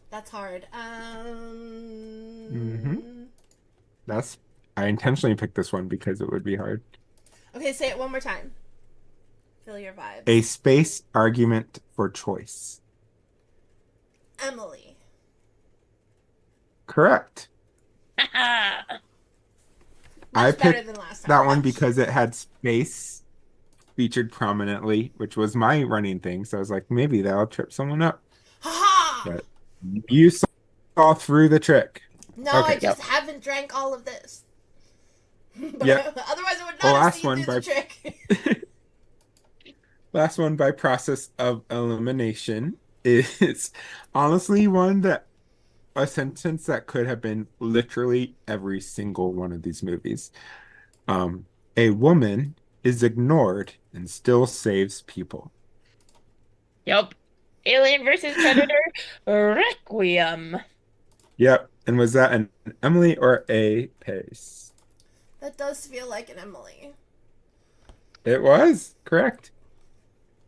That's hard. Mm-hmm. I intentionally picked this one because it would be hard. Okay, say it one more time. Feel your A vibes. space argument for choice. Emily. Correct. I Much better picked than last time. that one Much. because it had space featured prominently, which was my running thing. So I was like, maybe that'll trip someone up. Ha ha! But you saw through the trick. No, I Okay. just Yep. haven't drank all of this. But Yep. otherwise, I would The not have last seen one through the by trick. last one by process of elimination is honestly one that a sentence that could have been literally every single one of these movies. A woman is ignored and still saves people. Yep. Alien versus Predator Requiem. Yep. And was that an Emily or a Pace? That does feel like an Emily. It was correct.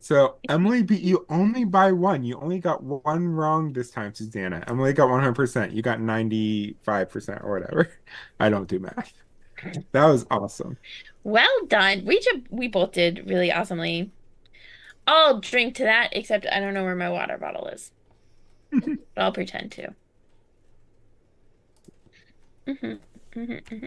So Emily beat you only by one. You only got one wrong this time, Susanna. Emily got 100%. You got 95% or whatever. I don't do math. That was awesome. Well done. We both did really awesomely. I'll drink to that, except I don't know where my water bottle is. But I'll pretend to.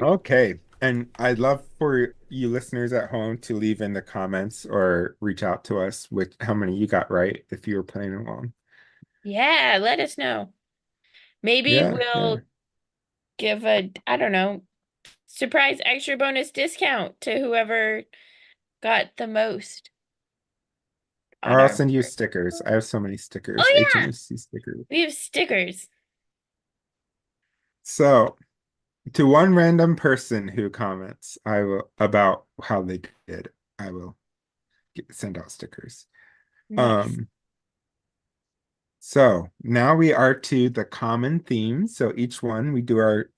Okay. And I'd love for you listeners at home to leave in the comments or reach out to us with how many you got right if you were playing along. Yeah, let us know. Maybe Yeah, yeah. we'll give I don't know, surprise extra bonus discount to whoever got the most Or on I'll our. send you stickers. I have so many stickers, Oh yeah, HNAC stickers. we have stickers. So to one random person who comments, I will about how they did, I will send out stickers. Nice. So now we are to the common themes. So each one we do our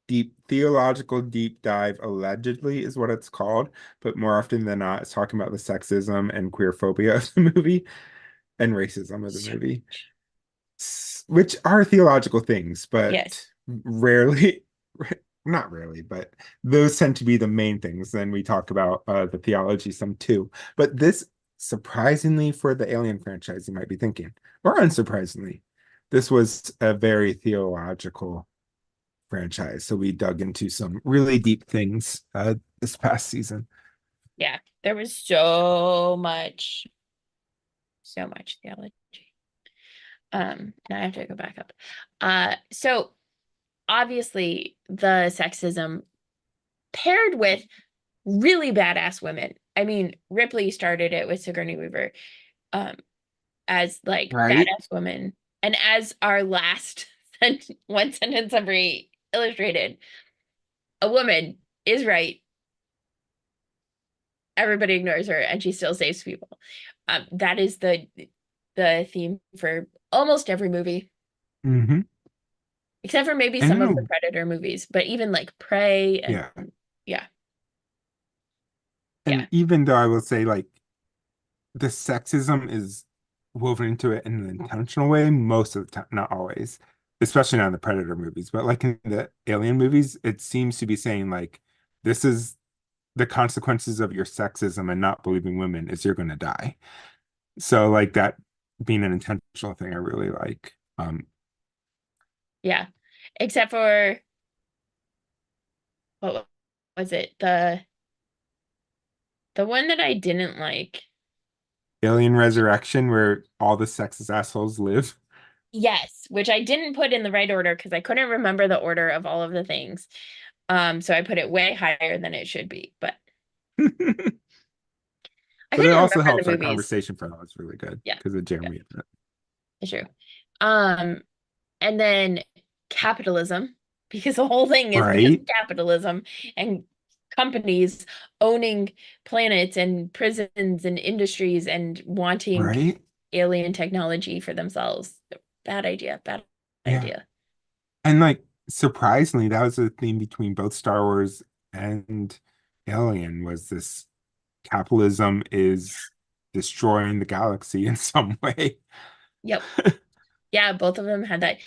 deep theological deep dive, allegedly is what it's called, but more often than not, it's talking about the sexism and queer phobia of the movie and racism of the movie, which are theological things, Yes. but rarely, not rarely, but those tend to be the main things. Then we talk about the theology some too. But this, surprisingly for the Alien franchise, you might be thinking, or unsurprisingly, this was a very theological franchise. So we dug into some really deep things this past season. Yeah, there was so much theology. Now I have to go back up. So obviously the sexism paired with really badass women. I mean, Ripley started it with Sigourney Weaver as like Right? badass woman. And as our last one sentence summary illustrated, a woman is right. Everybody ignores her and she still saves people. That is the theme for almost every movie. Mm-hmm. Except for maybe And some in of a, the Predator movies, but even like Prey and yeah. yeah, And yeah, even though I will say like the sexism is woven into it in an intentional way most of the time, not always, especially not in the Predator movies, but like in the Alien movies, it seems to be saying like this is the consequences of your sexism and not believing women is you're going to die. So like that being an intentional thing, I really like. yeah. Except for what was it? The one that I didn't like. Alien Resurrection, where all the sexist assholes live. Yes, which I didn't put in the right order because I couldn't remember the order of all of the things. So I put it way higher than it should be, but But I it couldn't also remember helps the our movies. conversation flow. It's really good Yeah, because of yeah, Jeremy in it. it's true. Um, and then capitalism, because the whole thing is because Right? of capitalism and companies owning planets and prisons and industries and wanting Right? alien technology for themselves. Bad idea, bad Yeah. idea. And like surprisingly, that was a theme between both Star Wars and Alien was this capitalism is destroying the galaxy in some way. Yep. Yeah, both of them had that.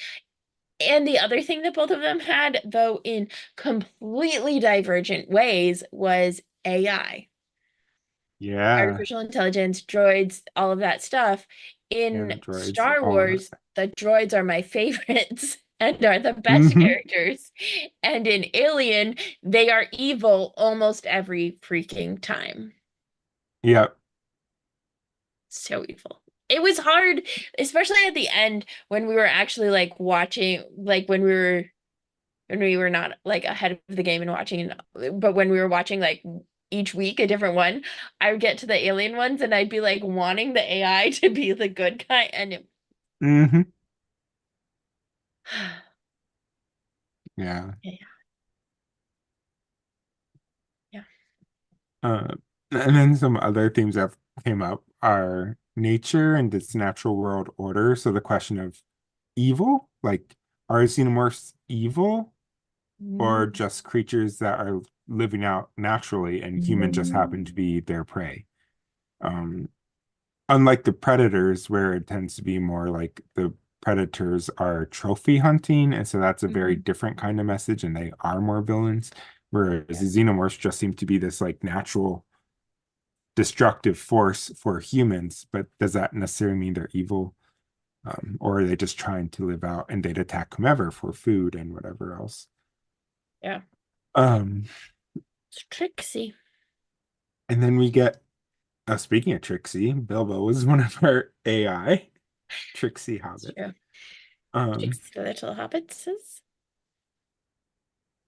And the other thing that both of them had, though in completely divergent ways, was AI. Yeah. Artificial intelligence, droids, all of that stuff. Yeah, In droids, Star all of it. Wars, the droids are my favorites and are the best Hmm. characters. And in Alien, they are evil almost every freaking time. Yep. So evil. It was hard, especially at the end when we were actually like watching, like when we were not like ahead of the game and watching, but when we were watching like each week a different one, I would get to the alien ones and I'd be like wanting the AI to be the good guy and Hmm. Yeah. yeah, yeah. Uh, and then some other themes that came up are nature and its natural world order. So the question of evil, like are xenomorphs evil or Mm. just creatures that are living out naturally and humans just happen to be their prey? Um, Unlike the predators, where it tends to be more like the predators are trophy hunting, and so that's a very Mhm. different kind of message, and they are more villains. Whereas Yeah. the xenomorphs just seem to be this like natural destructive force for humans, but does that necessarily mean they're evil? Or are they just trying to live out and they'd attack whomever for food and whatever else? Yeah. Um, It's Trixie. and then we get, speaking of Trixie, Bilbo was one of our AI, Trixie It's Hobbit. true. Um, Trixie the Little Hobbitses.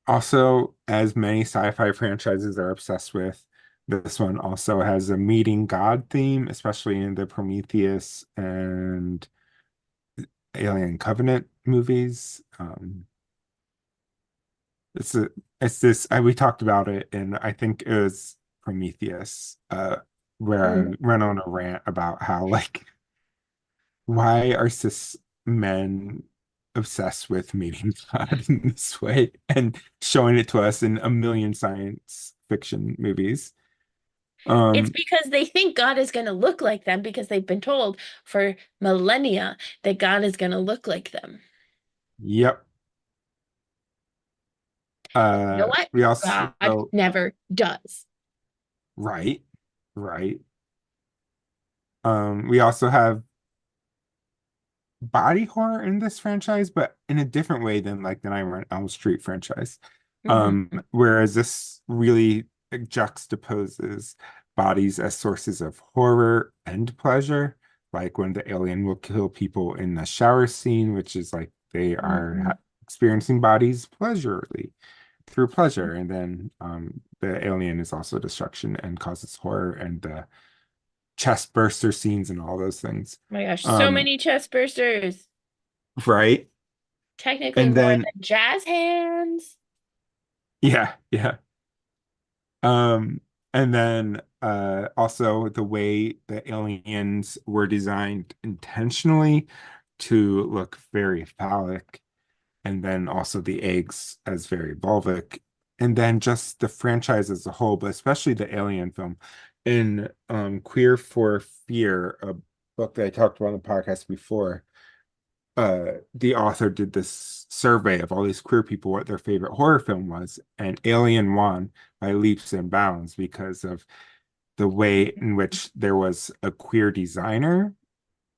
Also, as many sci-fi franchises are obsessed with, this one also has a meeting God theme, especially in the Prometheus and Alien Covenant movies. It's a, it's this, we talked about it, and I think it was Prometheus, where Mhm. I went on a rant about how like why are cis men obsessed with meeting God in this way and showing it to us in a million science fiction movies? It's Um, because they think God is going to look like them because they've been told for millennia that God is going to look like them. yep. You know what? We God also, never does. right, right. We also have body horror in this franchise, but in a different way than like the Nightmare on Elm Street franchise. Mhm. Whereas this really juxtaposes bodies as sources of horror and pleasure, like when the alien will kill people in the shower scene, which is like they are Mhm. experiencing bodies through pleasure. And then the alien is also destruction and causes horror and the chest burster scenes and all those things. Oh my gosh, so Um, many chest bursters. right. Technically And more then than jazz hands. yeah, yeah. Um, and then also the way the aliens were designed intentionally to look very phallic, and then also the eggs as very vulvic, and then just the franchise as a whole, but especially the Alien film. In Queer for Fear, a book that I talked about on the podcast before, the author did this survey of all these queer people what their favorite horror film was, and Alien won by leaps and bounds because of the way in which there was a queer designer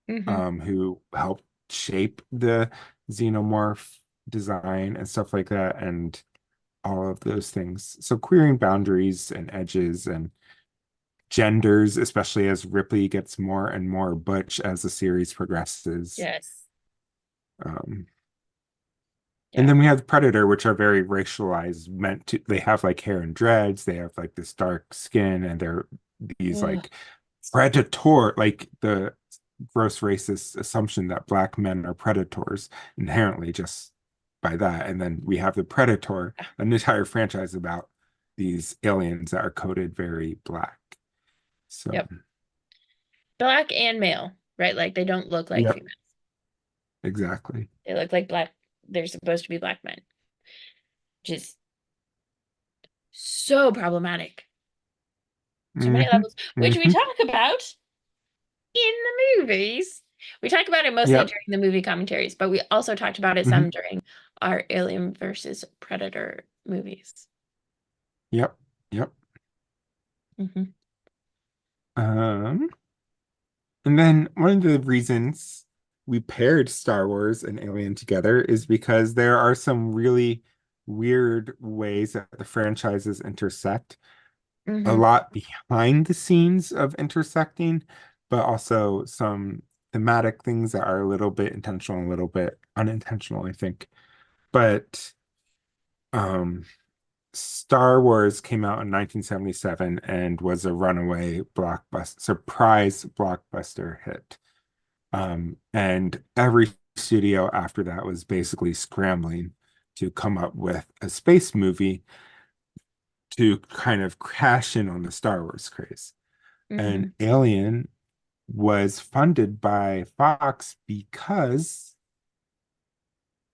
Mm-hmm. who helped shape the xenomorph design and stuff like that, and all of those things. So queering boundaries and edges and genders, especially as Ripley gets more and more butch as the series progresses. Yes. Um, And Yeah. then we have Predator, which are very racialized, meant to, they have like hair and dreads, they have like this dark skin, and they're these Ugh. like predator, like the gross racist assumption that black men are predators inherently just by that. And then we have the Predator, an entire franchise about these aliens that are coded very black. So, Yep. Black and male, right? Like they don't look like yep, females. exactly. They look like black. They're supposed to be black men, which is so problematic. So many Hmm. levels, which we Hmm. talk about in the movies. We talk about it mostly Yep. during the movie commentaries, but we also talked about it Hmm. some during our Alien versus Predator movies. Yep. Yep. Hmm. Um, And then one of the reasons we paired Star Wars and Alien together is because there are some really weird ways that the franchises intersect. A Hmm. lot behind the scenes of intersecting, but also some thematic things that are a little bit intentional, a little bit unintentional, I think. But um, Star Wars came out in 1977 and was a runaway blockbuster, surprise blockbuster hit. And every studio after that was basically scrambling to come up with a space movie to kind of crash in on the Star Wars craze. And Hmm. Alien was funded by Fox because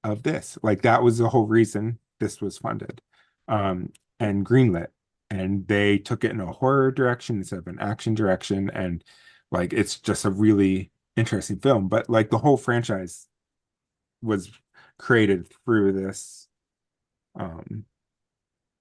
of this. Like that was the whole reason this was funded, and greenlit. And they took it in a horror direction instead of an action direction. And like it's just a really interesting film. But like the whole franchise was created through this um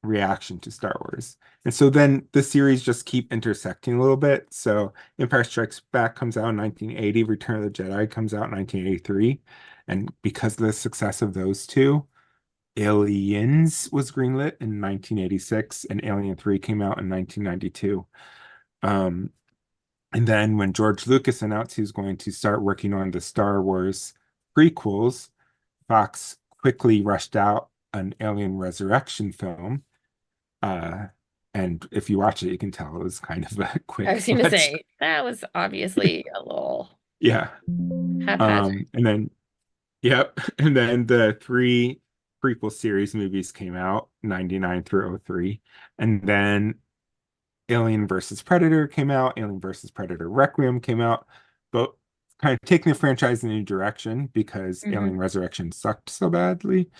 reaction to Star Wars. And so then the series just keep intersecting a little bit. So Empire Strikes Back comes out in 1980, Return of the Jedi comes out in 1983. And because of the success of those two, Aliens was greenlit in 1986 and Alien 3 came out in 1992. Um, and then when George Lucas announced he was going to start working on the Star Wars prequels, Fox quickly rushed out an Alien Resurrection film. Uh, and if you watch it, you can tell it was kind of a I quick was going to let's say that was obviously a little yeah. haphazard. And then yep. And then the three prequel series movies came out, 99 through 03. And then Alien versus Predator came out, Alien versus Predator Requiem came out, but kind of taking the franchise in a new direction because Hmm. Alien Resurrection sucked so badly.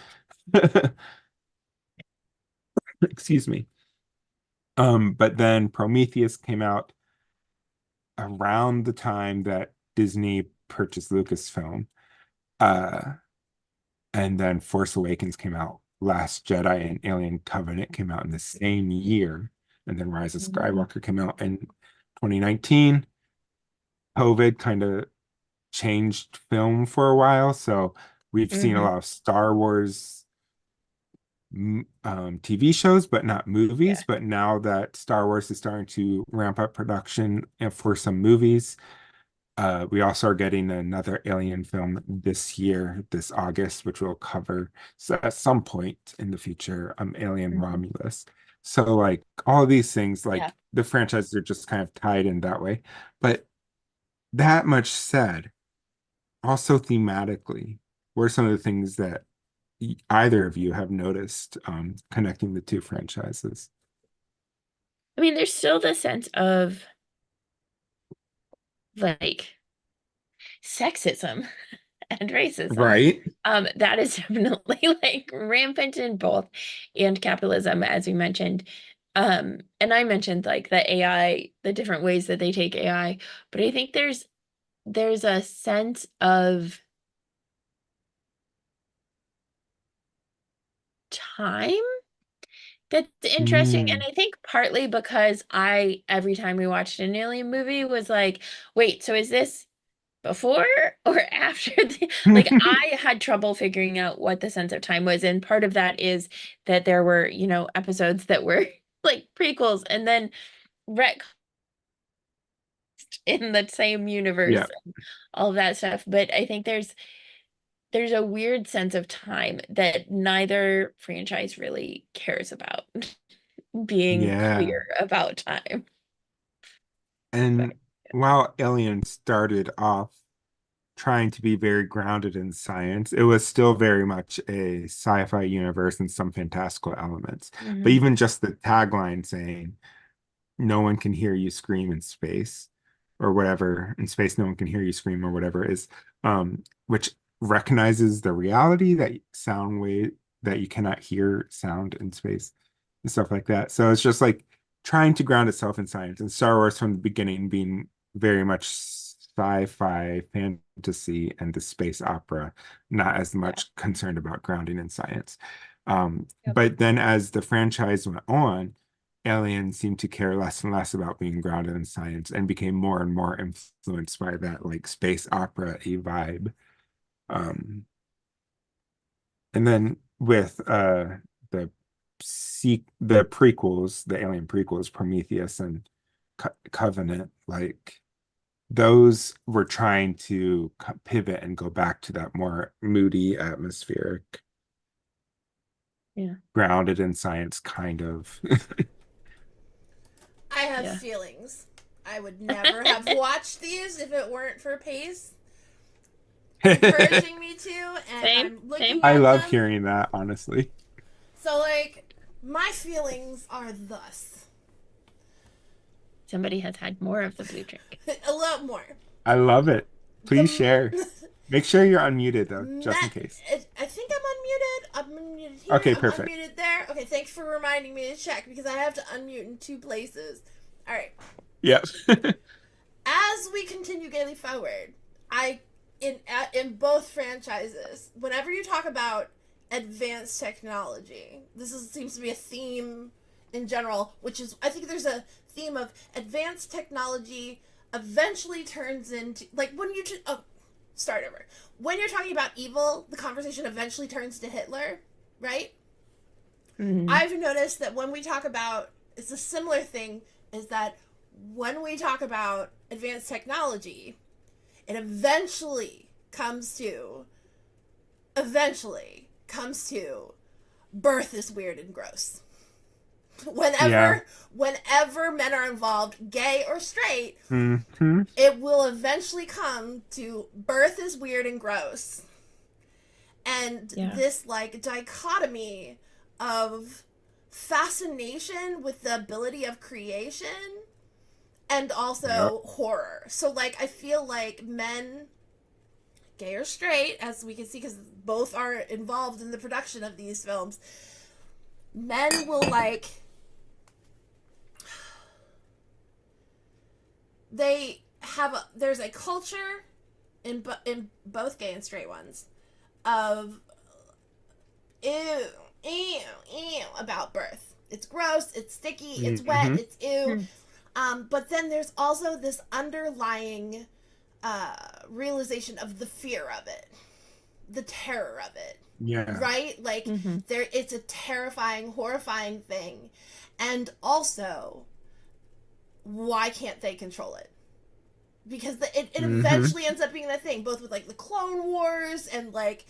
Excuse me. But then Prometheus came out around the time that Disney purchased Lucasfilm. Uh, and then Force Awakens came out, Last Jedi and Alien Covenant came out in the same year. And then Rise of Skywalker came out in 2019. COVID kind of changed film for a while. So we've seen a Hmm. lot of Star Wars TV shows, but not Yeah. movies. But now that Star Wars is starting to ramp up production for some movies, We also are getting another Alien film this year, this August, which we'll cover at some point in the future, Alien Mhm. Romulus. So like all of these things, Yeah. like the franchises are just kind of tied in that way. But that much said, also thematically, what are some of the things that either of you have noticed connecting the two franchises? I mean, there's still the sense of like sexism and racism. Right? That is definitely like rampant in both, and capitalism, as we mentioned. And I mentioned like the AI, the different ways that they take AI, but I think there's a sense of time that's interesting. And Mm. I think partly because I, every time we watched an alien movie, was like, wait, so is this before or after like I had trouble figuring out what the sense of time was, and part of that is that there were, episodes that were like prequels and then retconned in the same universe Yeah, and all of that stuff. But I think there's a weird sense of time that neither franchise really cares about being yeah. clear about time. But And while Alien started off trying to be very grounded in science, it was still very much a sci-fi universe and some fantastical elements. But mhm. even just the tagline saying, no one can hear you scream in space, or whatever, in space, no one can hear you scream, or whatever is, which recognizes the reality that sound wave that you cannot hear sound in space and stuff like that. So it's just like trying to ground itself in science, and Star Wars from the beginning being very much sci-fi fantasy and the space opera, not as Yeah. much concerned about grounding in science. Yep. But then as the franchise went on, aliens seemed to care less and less about being grounded in science and became more and more influenced by that like space opera-y vibe. Um, and then with the the prequels, the Alien prequels, Prometheus and Covenant, like those were trying to pivot and go back to that more moody, atmospheric, Yeah. grounded in science kind of. I have Yeah. feelings. I would never have watched these if it weren't for Pace encouraging me to, and Same, I'm same. looking I at love them. hearing that, honestly. So, like, my feelings are thus Somebody has had more of the blue drink. a lot more. I love it. Please The share. Make sure you're unmuted though, just in case. I think I'm unmuted. I'm unmuted here. Okay, I'm perfect. unmuted there. Okay, thanks for reminding me to check because I have to unmute in two places. All right. Yep. As we continue getting forward, I in both franchises, whenever you talk about advanced technology, seems to be a theme in general, which is I think there's a theme of advanced technology eventually turns into like when you start over. When you're talking about evil, the conversation eventually turns to Hitler, right? Mhm. I've noticed that when we talk about it's a similar thing is that when we talk about advanced technology, it eventually comes to birth is weird and gross. Yeah. Whenever men are involved, gay or straight, Hmm. it will eventually come to birth is weird and gross. And Yeah. this like dichotomy of fascination with the ability of creation and Yep. also horror. So like I feel like men, gay or straight, as we can see because both are involved in the production of these films, men will like there's a culture in both gay and straight ones of ew, ew, ew about birth. It's gross, it's sticky, it's wet, Hmm. it's ew. Hmm. But then there's also this underlying realization of the fear of it, the terror of it, Yeah. right? Like Mhm. it's a terrifying, horrifying thing, and also why can't they control it? because it Hmm. eventually ends up being a thing, both with like the Clone Wars and like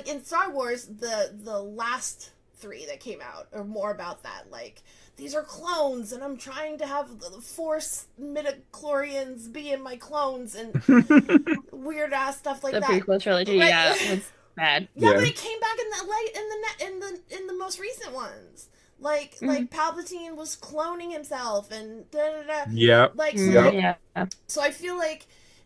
in Star Wars, the last three that came out are more about that. Like, these are clones, and I'm trying to have the Force midichlorians be in my clones and weird ass stuff like The that. prequel trilogy, Right? yeah, was bad. Yeah, but Yeah. it came back in the like in the most recent ones. Like Mm, Palpatine was cloning himself and da da da. Yep. Like so Yep. like yeah. so I feel like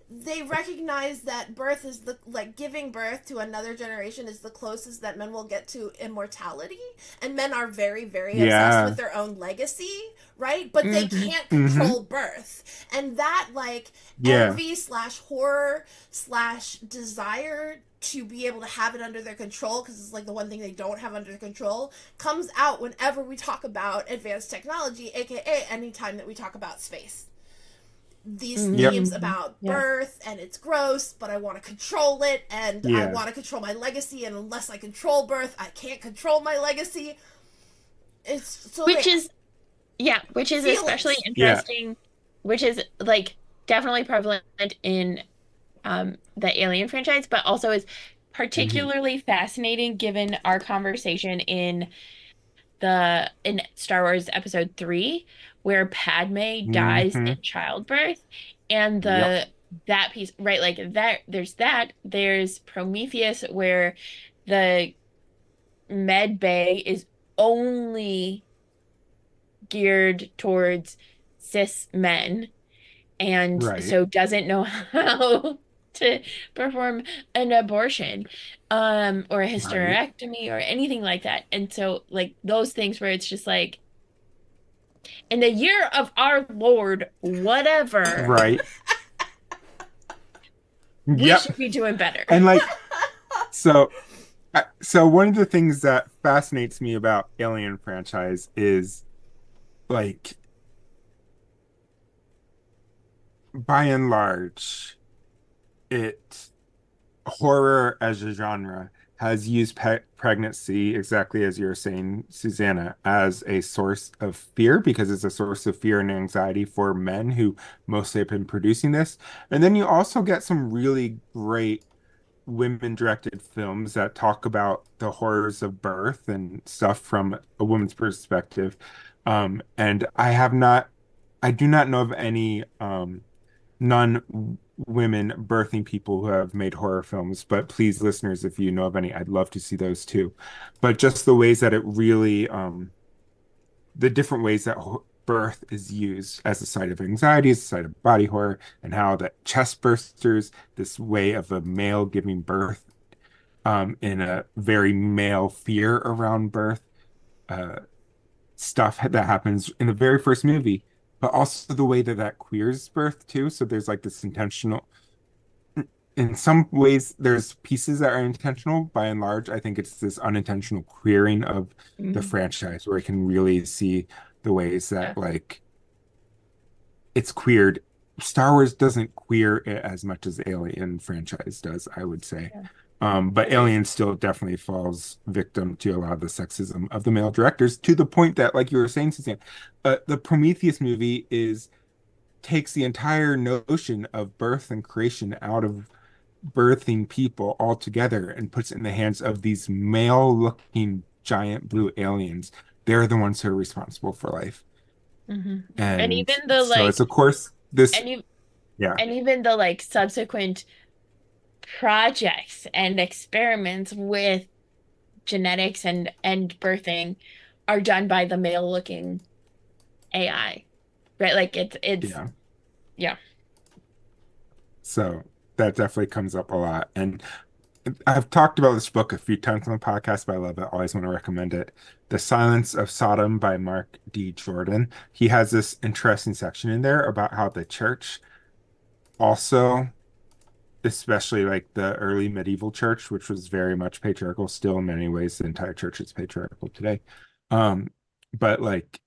they recognize that birth is the like giving birth to another generation is the closest that men will get to immortality, and men are very very obsessed with Yeah. their own legacy, right? But they Hmm. can't Hmm. control birth, and that like Yeah. envy slash horror slash desire to be able to have it under their control, because it's like the one thing they don't have under control, comes out whenever we talk about advanced technology, aka anytime that we talk about space. These Yep. themes Hmm. about Yeah. birth, and it's gross, but I want to control it, and I Yeah. want to control my legacy, and unless I control birth, I can't control my legacy. It's so they Which is, yeah, which is especially feelings. Yeah. interesting, which is like definitely prevalent in the Alien franchise, but also is Hmm. particularly fascinating given our conversation in Star Wars Episode 3, where Padme dies Hmm. in childbirth, and Yep. that piece, right? Like there's Prometheus, where the med bay is only geared towards cis men, and Right. so doesn't know how to perform an abortion, or a Right. hysterectomy or anything like that. And so like those things where it's just like in the year of our Lord, whatever, Right. we Yep. should be doing better. And like, so, so one of the things that fascinates me about Alien franchise is like, by and large, it horror as a genre has used pregnancy, exactly as you're saying, Susanna, as a source of fear because it's a source of fear and anxiety for men who mostly have been producing this. And then you also get some really great women-directed films that talk about the horrors of birth and stuff from a woman's perspective. And I do not know of any non-women birthing people who have made horror films, but please, listeners, if you know of any, I'd love to see those too. But just the ways that it really, the different ways that birth is used as a site of anxiety, as a site of body horror, and how that chest bursters, this way of a male giving birth, in a very male fear around birth, uh, stuff that happens in the very first movie, but also the way that that queers birth too. So there's like this intentional, in some ways, there's pieces that are intentional. By and large, I think it's this unintentional queering of the Mhm. franchise where I can really see the ways Yeah. that like it's queered. Star Wars doesn't queer it as much as Alien franchise does, I would say. Yeah. But Alien still definitely falls victim to a lot of the sexism of the male directors to the point that, like you were saying, Suzanne, the Prometheus movie is takes the entire notion of birth and creation out of birthing people altogether and puts it in the hands of these male-looking giant blue aliens. They're the ones who are responsible for life. Hmm. And And even the so it's like of course this, and you yeah, and even the like subsequent projects and experiments with genetics and birthing are done by the male looking AI, right? Like it's yeah. yeah. So that definitely comes up a lot. And I've talked about this book a few times on the podcast, but I love it. I always want to recommend it. The Silence of Sodom by Mark D. Jordan. He has this interesting section in there about how the church also, especially like the early medieval church, which was very much patriarchal, still in many ways, the entire church is patriarchal today. Um, but like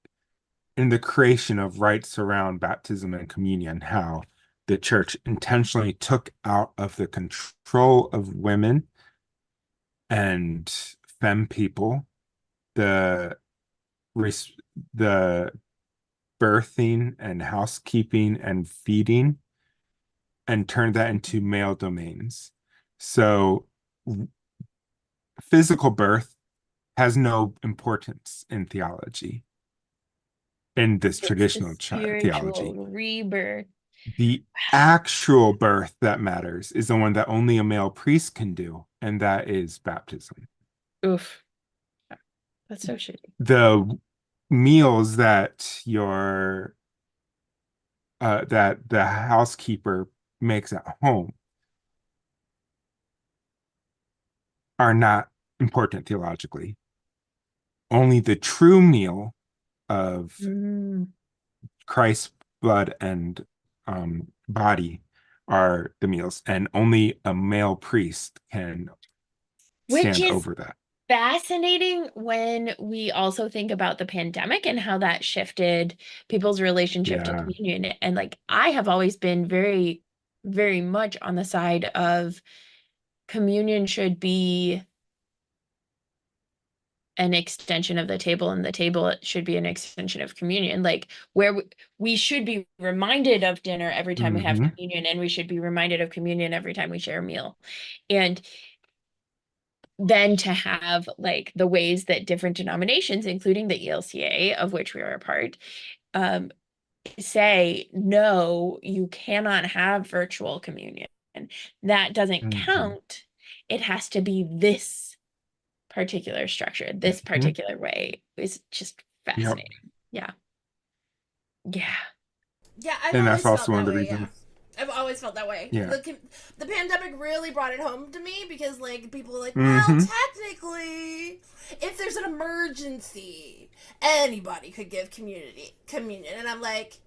in the creation of rites around baptism and communion, how the church intentionally took out of the control of women and femme people the res the birthing and housekeeping and feeding and turned that into male domains. So physical birth has no importance in theology, in this It's the traditional theology. spiritual rebirth. The actual birth that matters is the one that only a male priest can do, and that is baptism. Oof. That's so shitty. The meals that that the housekeeper makes at home are not important theologically. Only the true meal of Christ's blood and body are the meals, and only a male priest can Which stand is over that. fascinating when we also think about the pandemic and how that shifted people's relationship to Yeah. communion. And like, I have always been very, very much on the side of communion should be an extension of the table, and the table should be an extension of communion. Like, where we should be reminded of dinner every time we have communion, and we should be reminded of communion every time we share a meal. And then to have like the ways that different denominations, including the ELCA, of which we are a part, say, no, you cannot have virtual communion. That doesn't count. It has to be this particular structure, this particular way. Is just fascinating. Yeah. Yeah, And that's also one of the reasons. I've always felt that way. Yeah. The pandemic really brought it home to me because, like, people were like, well, technically, if there's an emergency, anybody could give communion. And I'm like,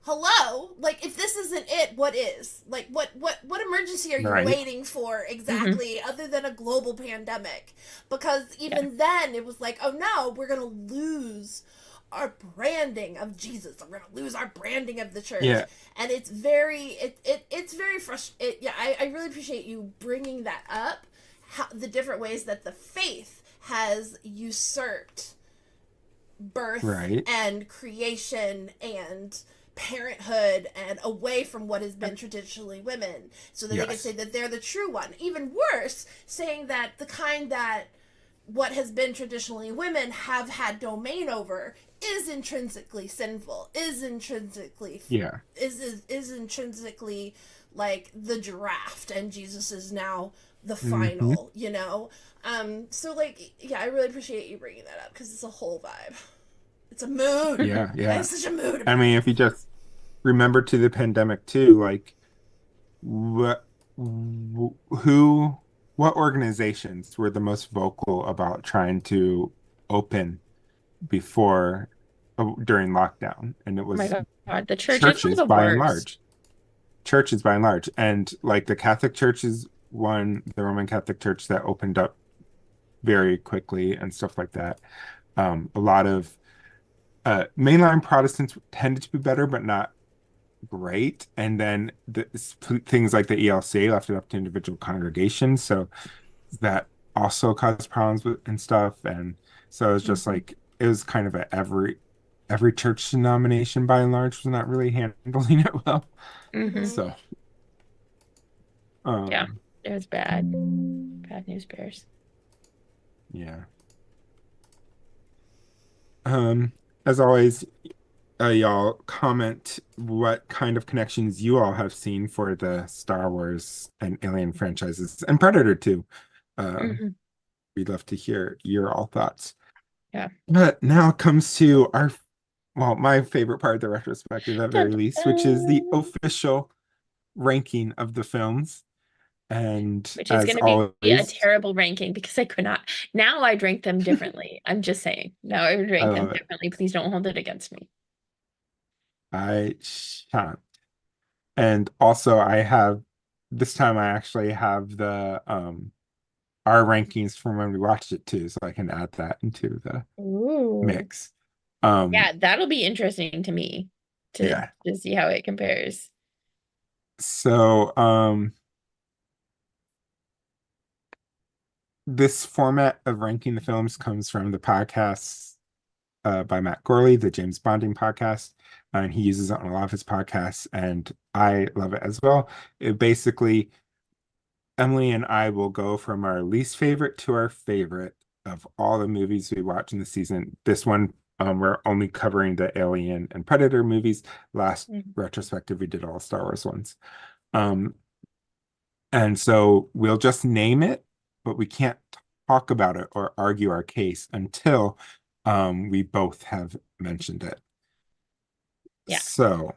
hello? Like, if this isn't it, what is? Like, what emergency are you waiting for exactly, other than a global pandemic? Because even then, it was like, oh no, we're going to lose our branding of Jesus. We're going to lose our branding of the church. Yeah. And it's very, it's very frustrating. Yeah, I really appreciate you bringing that up, how, the different ways that the faith has usurped birth and creation and parenthood and away from what has been traditionally women, so that they can say that they're the true one. Even worse, saying that the kind that what has been traditionally women have had domain over is intrinsically sinful, is intrinsically is intrinsically like the draft, and Jesus is now the final, you know? So like, yeah, I really appreciate you bringing that up, because it's a whole vibe. It's a mood. Yeah. It's such a mood. I mean, if you just remember to the pandemic too, like what organizations were the most vocal about trying to open before during lockdown? And it was the churches by and large. Churches by and large. And like the Catholic Church is one, the Roman Catholic Church, that opened up very quickly and stuff like that. A lot of mainline Protestants tended to be better, but not great. And then things like the ELCA left it up to individual congregations, so that also caused problems and stuff. And so it was just like, it was kind of every church denomination by and large was not really handling it well. So yeah, it was bad news bears. Yeah. As always, y'all comment what kind of connections you all have seen for the Star Wars and Alien franchises, and Predator too. We'd love to hear your all thoughts. Yeah. But now comes to my favorite part of the retrospective, at very least, which is the official ranking of the films. And which is going to be a terrible ranking, because I could not. Now I rank them differently. I'm just saying. Now I would rank them differently. Please don't hold it against me. I shan't. And also, this time I actually have the our rankings from when we watched it too, so I can add that into the mix. Yeah, that'll be interesting to me to see how it compares. So this format of ranking the films comes from the podcast by Matt Gorley, the James Bonding podcast, and he uses it on a lot of his podcasts, and I love it as well. It basically, Emily and I will go from our least favorite to our favorite of all the movies we watch in the season. This one, we're only covering the Alien and Predator movies. Last Mhm. retrospective, we did all Star Wars ones. Um, and so we'll just name it, but we can't talk about it or argue our case until we both have mentioned it. Yeah. So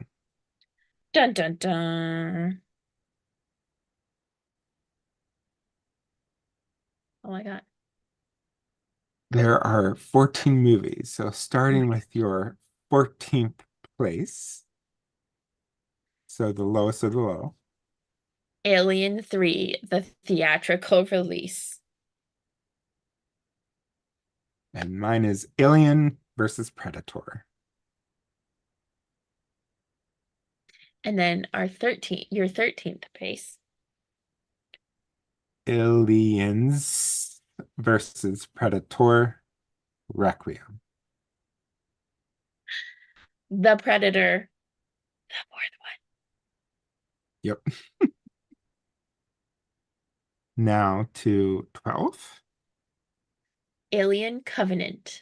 Dun dun dun. Oh my God. there are 14 movies. So Oh my starting with your 14th place, so the lowest of the low, Alien 3, the theatrical release. and mine is Alien versus Predator. And then your 13th place. Aliens versus Predator Requiem. The Predator, the fourth Yep. Now to 12th, one. Alien Covenant.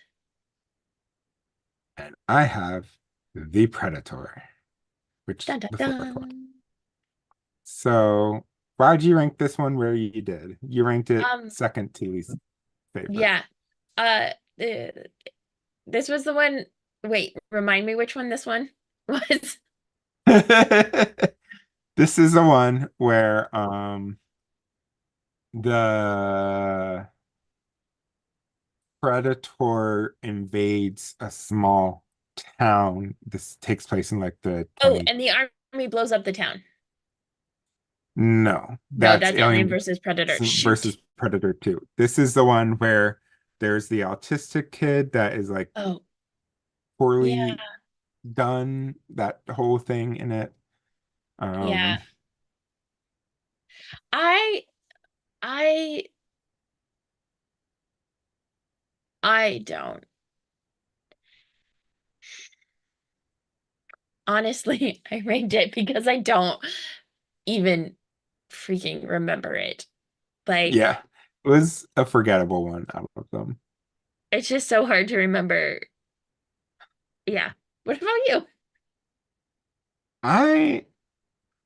and I have The Predator, which Dun dun the fourth one. dun. So why'd you rank this one where you did? You ranked it Um, second to least favorite. yeah. Uh, uh, this was the one. Wait, remind me which one this one was. This is the one where the Predator invades a small town. This takes place in like the Oh, 20. and the army blows up the town. No, No, that's that's Alien Alien versus Predator. versus Shoot. Predator 2. This is the one where there's the autistic kid that is like Oh, yeah, poorly done, that whole thing in it. yeah. Um, I, I, I don't. Honestly, I ranked it because I don't even freaking remember it. Like, yeah, it was a forgettable one out of them. it's just so hard to remember. Yeah. What about you? I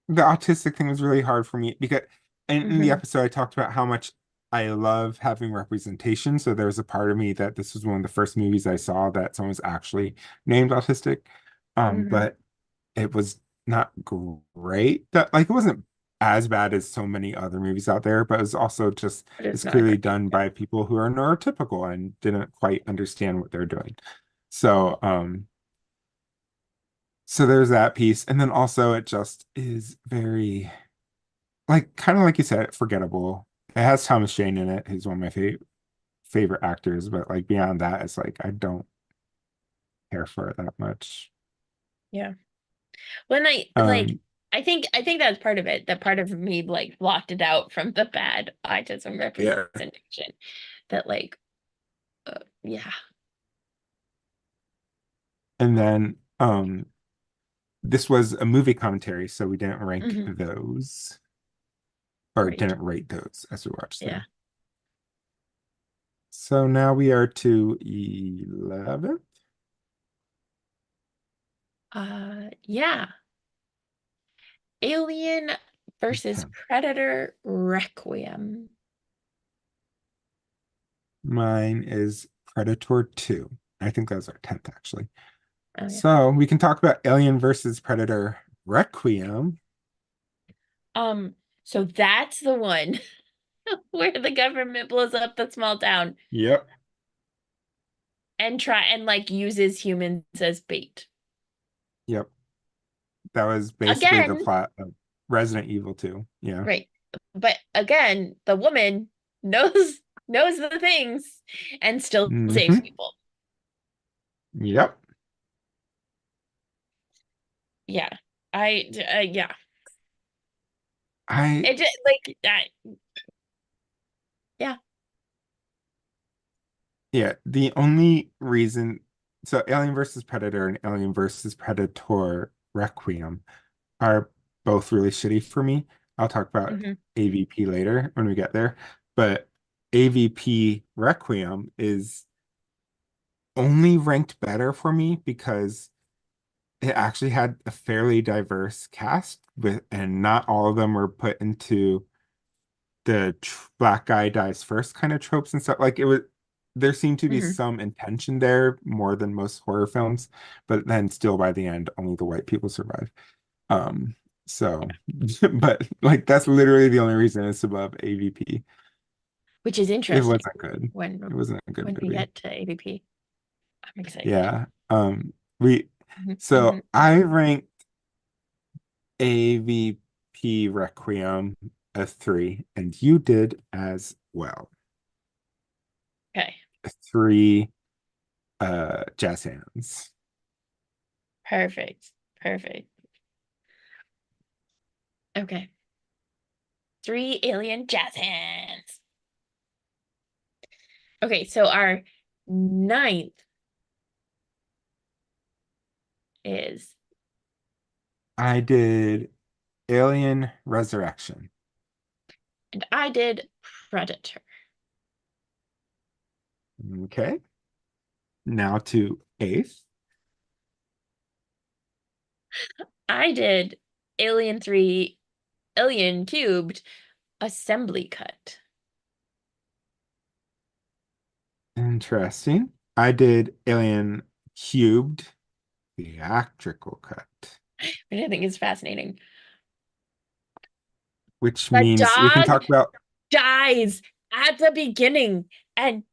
the autistic thing was really hard for me because in the Hmm. episode I talked about how much I love having representation. So there was a part of me that this was one of the first movies I saw that someone was actually named autistic. Hmm. But it was not great. That like it wasn't as bad as so many other movies out there, but it was also just But it's it's not clearly great. done by people who are neurotypical and didn't quite understand what they're doing. So so there's that piece. And then also it just is very like kind of like you said, forgettable. It has Thomas Jane in it, who's one of my favorite actors, but like beyond that, it's like I don't care for it that much. Yeah. When Um, I think that's part of it. That part of me like blocked it out from the bad autism yeah. representation. That like, yeah. And then this was a movie commentary, so we didn't rank Hmm. those or Right. didn't rate those as we watched Yeah. them. So now we are to 11th. Yeah. Alien versus 10th. Predator Requiem. Mine is Predator 2. I think that was our 10th actually. Oh yeah. So we can talk about Alien versus Predator Requiem. So that's the one where the government blows up the small town Yep. and try and like uses humans as bait. Yep. That was basically the Again, plot of Resident Evil 2. Yeah. right. But again, the woman knows knows the things and still saves Hmm. people. Yep. Yeah. Yeah. I It just like yeah. Yeah, the only reason So Alien versus Predator and Alien versus Predator Requiem are both really shitty for me. I'll talk about Hmm. AVP later when we get there. But AVP Requiem is only ranked better for me because it actually had a fairly diverse cast and not all of them were put into the black guy dies first kind of tropes and stuff. Like it was, there seemed to be Hmm. some intention there more than most horror films, but then still by the end, only the white people survive. Um, so, but like that's literally the only reason it's above AVP. Which is It interesting wasn't good. when It wasn't a good when we movie. get to AVP. I'm excited. Yeah. We Hmm. Hmm. so I ranked AVP Requiem a 3, and you did as well. Okay. 3 jazz hands. Perfect. Perfect. Okay. 3 alien jazz hands. Okay, so our ninth is I did Alien Resurrection. and I did Predator. Okay. Now to eighth. I did Alien 3 Alien Cubed Assembly Cut. Interesting. I did Alien Cubed theatrical cut, Which I think is fascinating. which The means we can dog talk about, dies at the beginning, and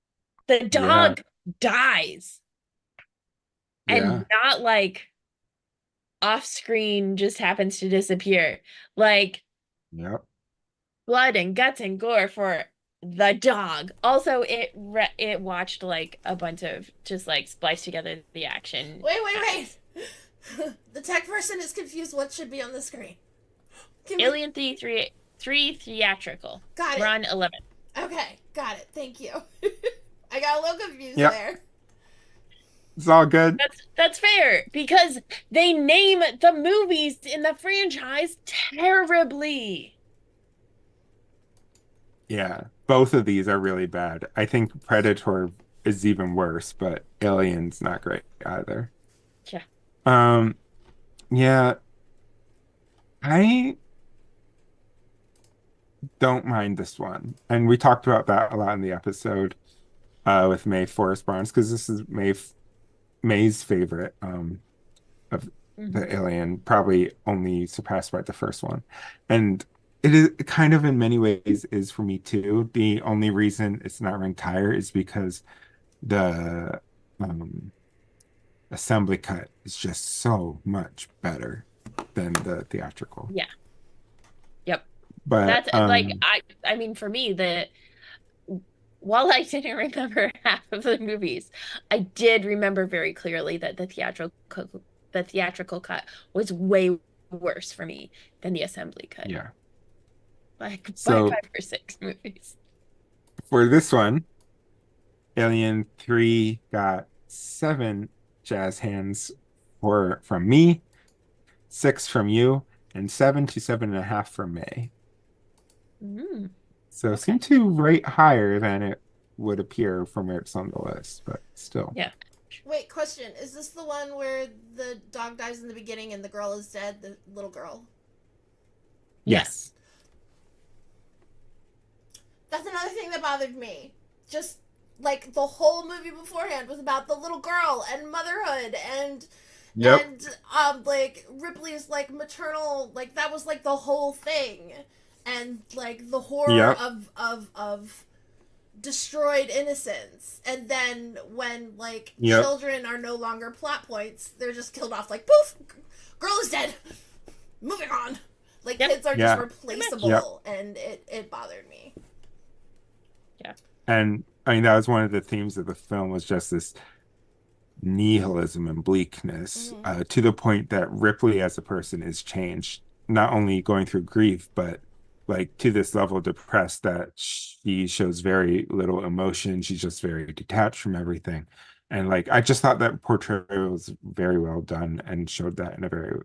the yeah, dog dies. And yeah, not like off screen just happens to disappear. Like yep, blood and guts and gore for the dog. Also, it watched like a bunch of just like spliced together the action. Wait. The tech person is confused what should be on the screen. Alien 3 theatrical. Got We're it. on 11. Okay, got it. Thank you. I got a little confused yep. there. It's all good. That's fair because they name the movies in the franchise terribly. Yeah, both of these are really bad. I think Predator is even worse, but Alien's not great either. Yeah. Um, yeah, I don't mind this one. And we talked about that a lot in the episode with Mae Forest Barnes because this is May's favorite of Hmm. the Alien, probably only surpassed by the first one. And it is kind of in many ways is for me too. The only reason it's not ranked higher is because the um assembly cut is just so much better than the theatrical. Yeah. Yep. But That's like I mean for me the while I didn't remember half of the movies, I did remember very clearly that the theatrical cut was way worse for me than the assembly cut. yeah. Like by So 5 or 6 movies. for this one, Alien 3 got 7 jazz hands from me, 6 from you, and 7 to 7.5 from May. Mm, So it okay. seemed to rate higher than it would appear from where it's on the list, but still. Yeah. Wait, question. Is this the one where the dog dies in the beginning and the girl is dead? The little girl? Yeah. Yes. That's another thing that bothered me. Just like the whole movie beforehand was about the little girl and motherhood and Yep. like Ripley's like maternal, like that was like the whole thing. And like the horror Yep. of destroyed innocence. And then when like Yep. children are no longer plot points, they're just killed off like poof, girl is dead. Moving on. Like Yep. kids are Yeah. just replaceable, and it bothered me. Yeah. And I mean, that was one of the themes of the film was just this nihilism and bleakness Mm-hmm. to the point that Ripley as a person is changed, not only going through grief, but like to this level depressed that she shows very little emotion. She's just very detached from everything. And like I just thought that portrayal was very well done and showed that in a very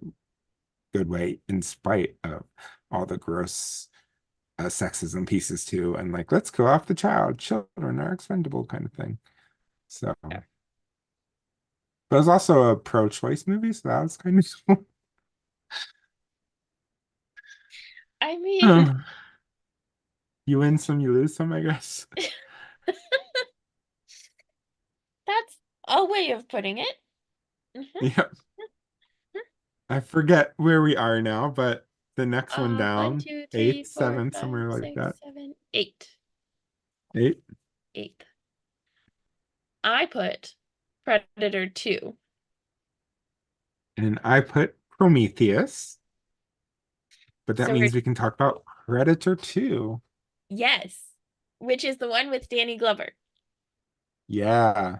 good way, in spite of all the gross sexism pieces too, and like let's kill off the child, children are expendable kind of thing. So, Yeah. but it was also a pro-choice movie, so that was kind of cool. I mean, You win some, you lose some, I guess. that's a way of putting it. Mhm. Yeah, I forget where we are now, but the next one One, down, two, three, eighth, four, seventh, five, somewhere like six, that. seven, eight. Eight. Eighth. I put Predator 2. And I put Prometheus, but that So we're means we can talk about Predator 2. yes, which is the one with Danny Glover. Yeah.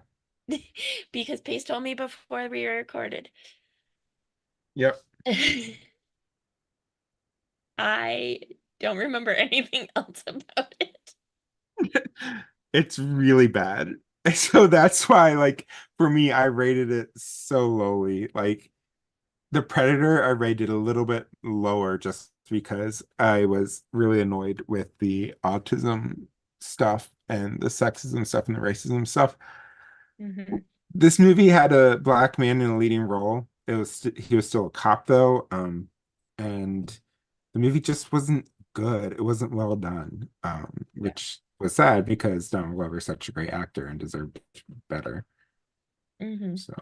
Because Pace told me before we recorded. Yep. I don't remember anything else about it. It's really bad. So that's why, like, for me, I rated it so lowly. Like, The Predator, I rated a little bit lower just because I was really annoyed with the autism stuff and the sexism stuff and the racism stuff. Mhm. This movie had a black man in a leading role. He was still a cop though, and the movie just wasn't good. It wasn't well done, Yeah. which was sad because Donald Glover's such a great actor and deserved better. Hmm. So,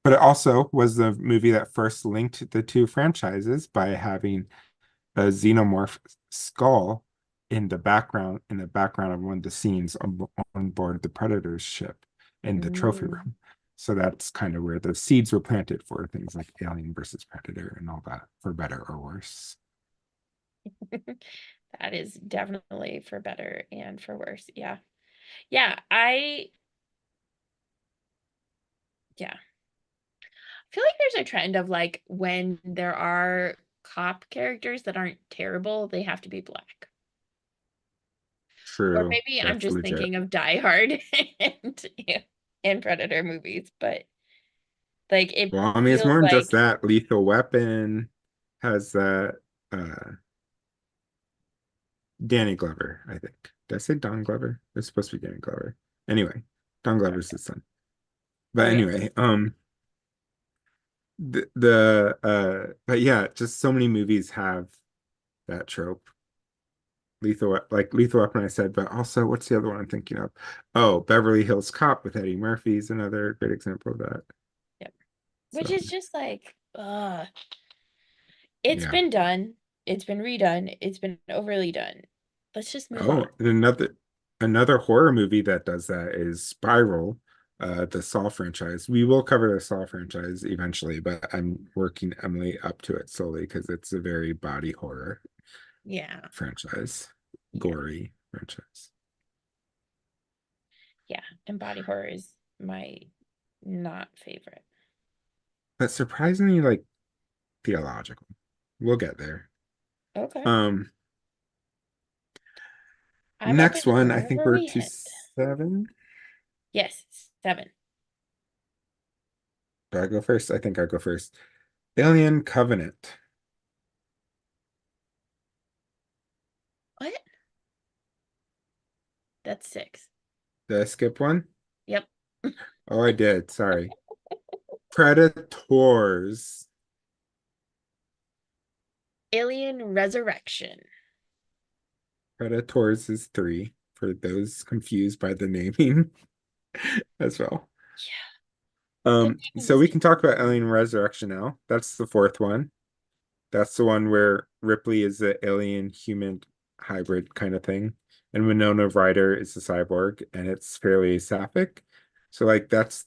but it also was the movie that first linked the two franchises by having a xenomorph skull in the background of one of the scenes on board the Predator's ship in the trophy Mm. room. So that's kind of where the seeds were planted for things like Alien versus Predator and all that, for better or worse. That is definitely for better and for worse. Yeah. Yeah. I feel like there's a trend of like when there are cop characters that aren't terrible, they have to be black. Or True. maybe I'm That's just legit. thinking of Die Hard and Predator movies, but like it Well, I mean, it's feels more than just like that. Lethal Weapon has that uh Danny Glover, I think. Did I say Don Glover? It's supposed to be Danny Glover. Anyway, Don Glover's his son. But okay. anyway, but yeah, just so many movies have that trope. Lethal Weapon, I said, but also what's the other one I'm thinking of? Oh, Beverly Hills Cop with Eddie Murphy is another great example of that. Yep. Which So is just like, it's yeah. been done, it's been redone, it's been overly done. Let's just move on. Oh, and another horror movie that does that is Spiral, the Saw franchise. We will cover the Saw franchise eventually, but I'm working Emily up to it slowly because it's a very body horror Yeah. franchise, Yeah. gory franchise. Yeah. And body horror is my not favorite. But surprisingly, like theological. We'll get there. Okay. Um, I'm not Next really one, sure I think where we're we to hit. 7. Yes, 7. Do I go first? I think I go first. Alien Covenant. What? That's 6. Did I skip one? Yep. Oh, I did. Sorry. Predators. Alien Resurrection. Predators is 3 for those confused by the naming as well. Yeah. The naming So is we can talk about Alien Resurrection now. That's the fourth one. That's the one where Ripley is the alien human hybrid kind of thing, and Winona Ryder is the cyborg, and it's fairly sapphic. So like that's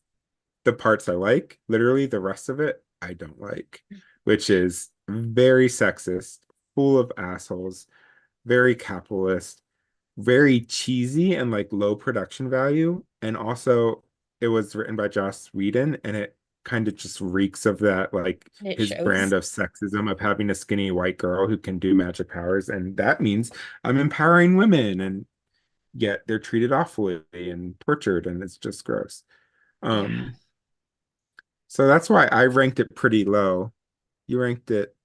the parts I like. Literally, the rest of it I don't like, which is very sexist, full of assholes, very capitalist, very cheesy and like low production value. And also, it was written by Joss Whedon, and it kind of just reeks of that, like it his shows. brand of sexism of having a skinny white girl who can do magic powers. And that means I'm empowering women, and yet they're treated awfully and tortured, and it's just gross. Um, so that's why I ranked it pretty low. You ranked it,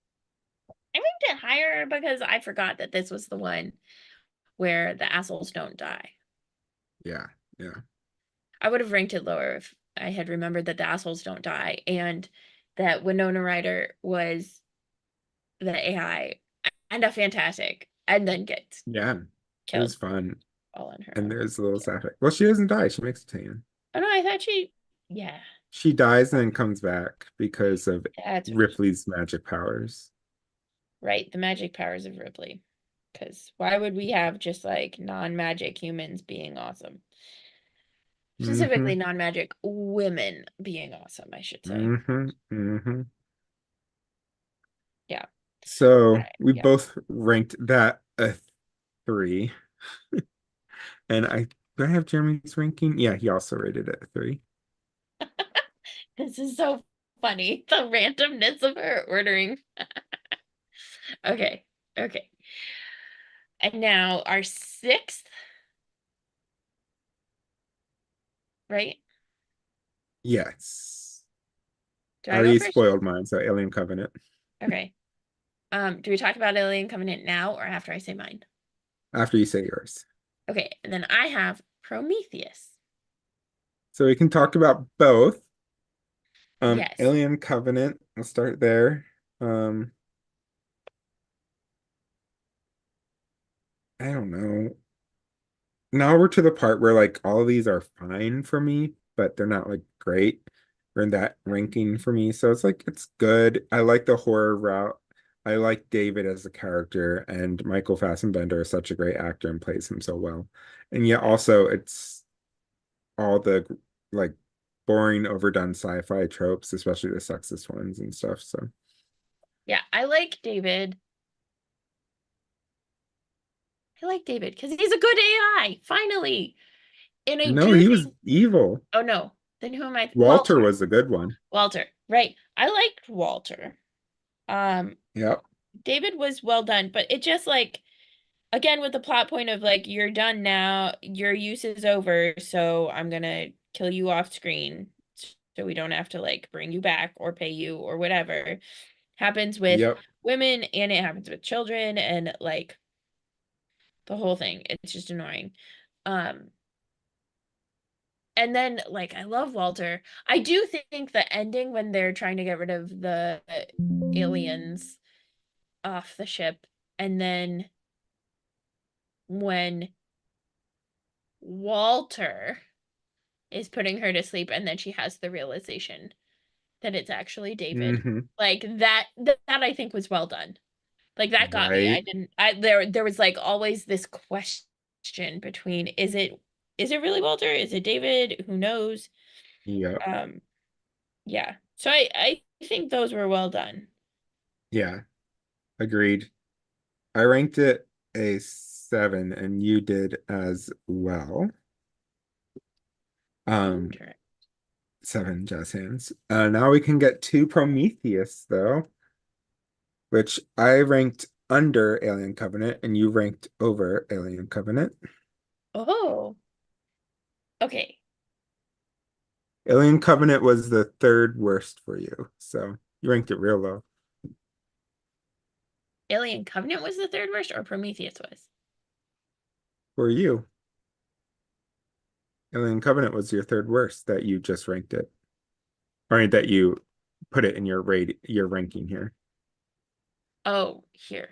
I ranked it higher because I forgot that this was the one where the assholes don't die. yeah, yeah. I would have ranked it lower if I had remembered that the assholes don't die and that Winona Ryder was the AI and a fantastic and then gets Yeah, it was killed fun. all on her And own. there's a little sapphic. Well, she doesn't die. She makes a tan. Oh no, I thought yeah, She dies and then comes back because of that's Ripley's magic powers. right. The magic powers of Ripley. Because why would we have just like non-magic humans being awesome? Mm-hmm. Specifically, non-magic women being awesome, I should say. Mm-hmm. Mm-hmm. Yeah. So we Yeah. both ranked that a 3. And do I have Jeremy's ranking? Yeah, he also rated it a 3. This is so funny. The randomness of her ordering. Okay. Okay. And now our sixth, right? Yes. Do I I go already first? spoiled mine, so Alien Covenant. Okay. Do we talk about Alien Covenant now or after I say mine? After you say yours. Okay, and then I have Prometheus. So we can talk about both. Yes. Alien Covenant, I'll start there. Um, I don't know. Now we're to the part where like all of these are fine for me, but they're not like great. We're in that ranking for me. So it's like it's good. I like the horror route. I like David as a character, and Michael Fassbender is such a great actor and plays him so well. And yet also it's all the like boring, overdone sci-fi tropes, especially the sexist ones and stuff. So Yeah, I like David. I like David because he's a good AI, finally. And I no, do he was think, evil. oh no, then who am I? Walter Walter. was a good one. Walter, right. I liked Walter. Um, Yep. David was well done, but it just like again with the plot point of like you're done now, your use is over, so I'm gonna kill you off screen so we don't have to like bring you back or pay you or whatever. Happens with Yep. women and it happens with children and like the whole thing. It's just annoying. Um and then like I love Walter. I do think the ending when they're trying to get rid of the aliens off the ship and then when Walter is putting her to sleep and then she has the realization that it's actually David. Hmm. Like that I think was well done. Like that got me. I Right. didn't I there was like always this question between is it really Walter? Is it David? Who knows? Yep. Um yeah. So I think those were well done. Yeah. Agreed. I ranked it a 7 and you did as well. Um, Inter- 7 jazz hands. Now we can get to Prometheus though, which I ranked under Alien Covenant and you ranked over Alien Covenant. Oh. Okay. Alien Covenant was the third worst for you, so you ranked it real low. Alien Covenant was the third worst or Prometheus was? For you, Alien Covenant was your third worst that you just ranked it, or that you put it in your ranking here. Oh, here.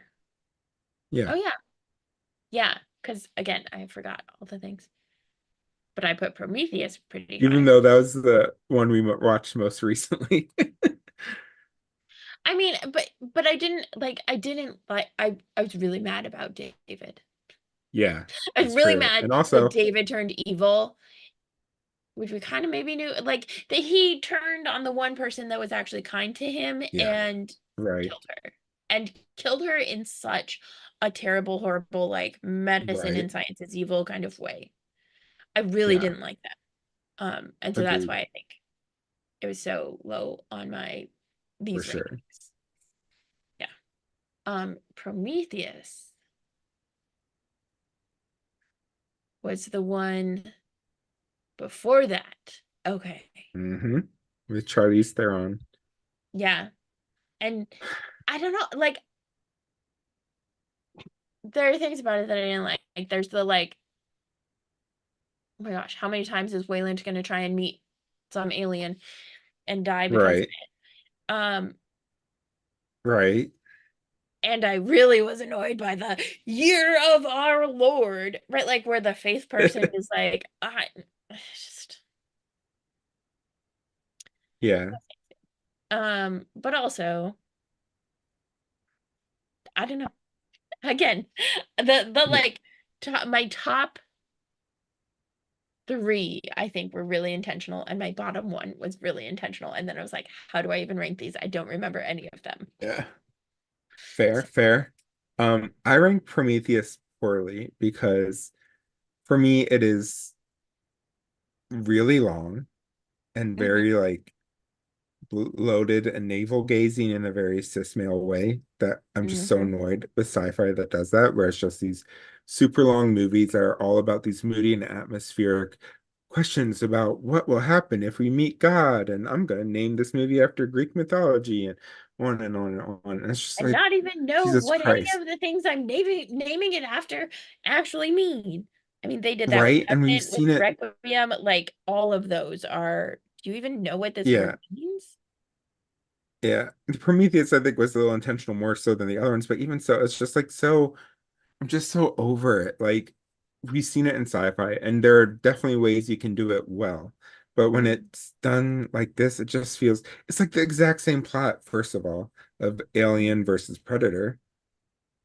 Yeah. Oh yeah. Yeah, because again, I forgot all the things. But I put Prometheus pretty Even high. though that was the one we watched most recently. I mean, but I was really mad about David. Yeah, I was that's really true. mad And that also, David turned evil, which we kind of maybe knew like that he turned on the one person that was actually kind to him yeah, and right, killed her. And killed her in such a terrible, horrible, like medicine right. and science is evil kind of way. I really Yeah, didn't like that. And so that's agreed why I think it was so low on my for these sure. rankings. Yeah. Prometheus was the one before that. Okay. Mm-hmm. With Charlize Theron. Yeah. And I don't know, like there are things about it that I didn't like. Like there's the like, oh my gosh, how many times is Wayland gonna try and meet some alien and die because of Right. it? Right. And I really was annoyed by the year of our Lord, right? Like where the faith person is like, I just Yeah. but also, I don't know. Again, the Yeah. like my top three, I think, were really intentional, and my bottom one was really intentional. And then I was like, how do I even rank these? I don't remember any of them. Yeah. Fair, fair. I rank Prometheus poorly because for me it is really long and Mhm. very like loaded and navel gazing in a very cis male way that I'm just so Mhm. annoyed with sci-fi that does that, where it's just these super long movies that are all about these moody and atmospheric questions about what will happen if we meet God, and I'm gonna name this movie after Greek mythology, and on and on and on. And it's just And like, not even know Jesus what any Christ, of the things I'm naming it after actually mean. I mean, they did that with right? And we've Covenant, with seen it, Requiem, like all of those are, do you even know what this yeah, word means? yeah. The Prometheus, I think, was a little intentional more so than the other ones, but even so, it's just like so. I'm just so over it. Like we've seen it in sci-fi, and there are definitely ways you can do it well. But when Mhm. it's done like this, it just feels it's like the exact same plot, first of all, of Alien versus Predator,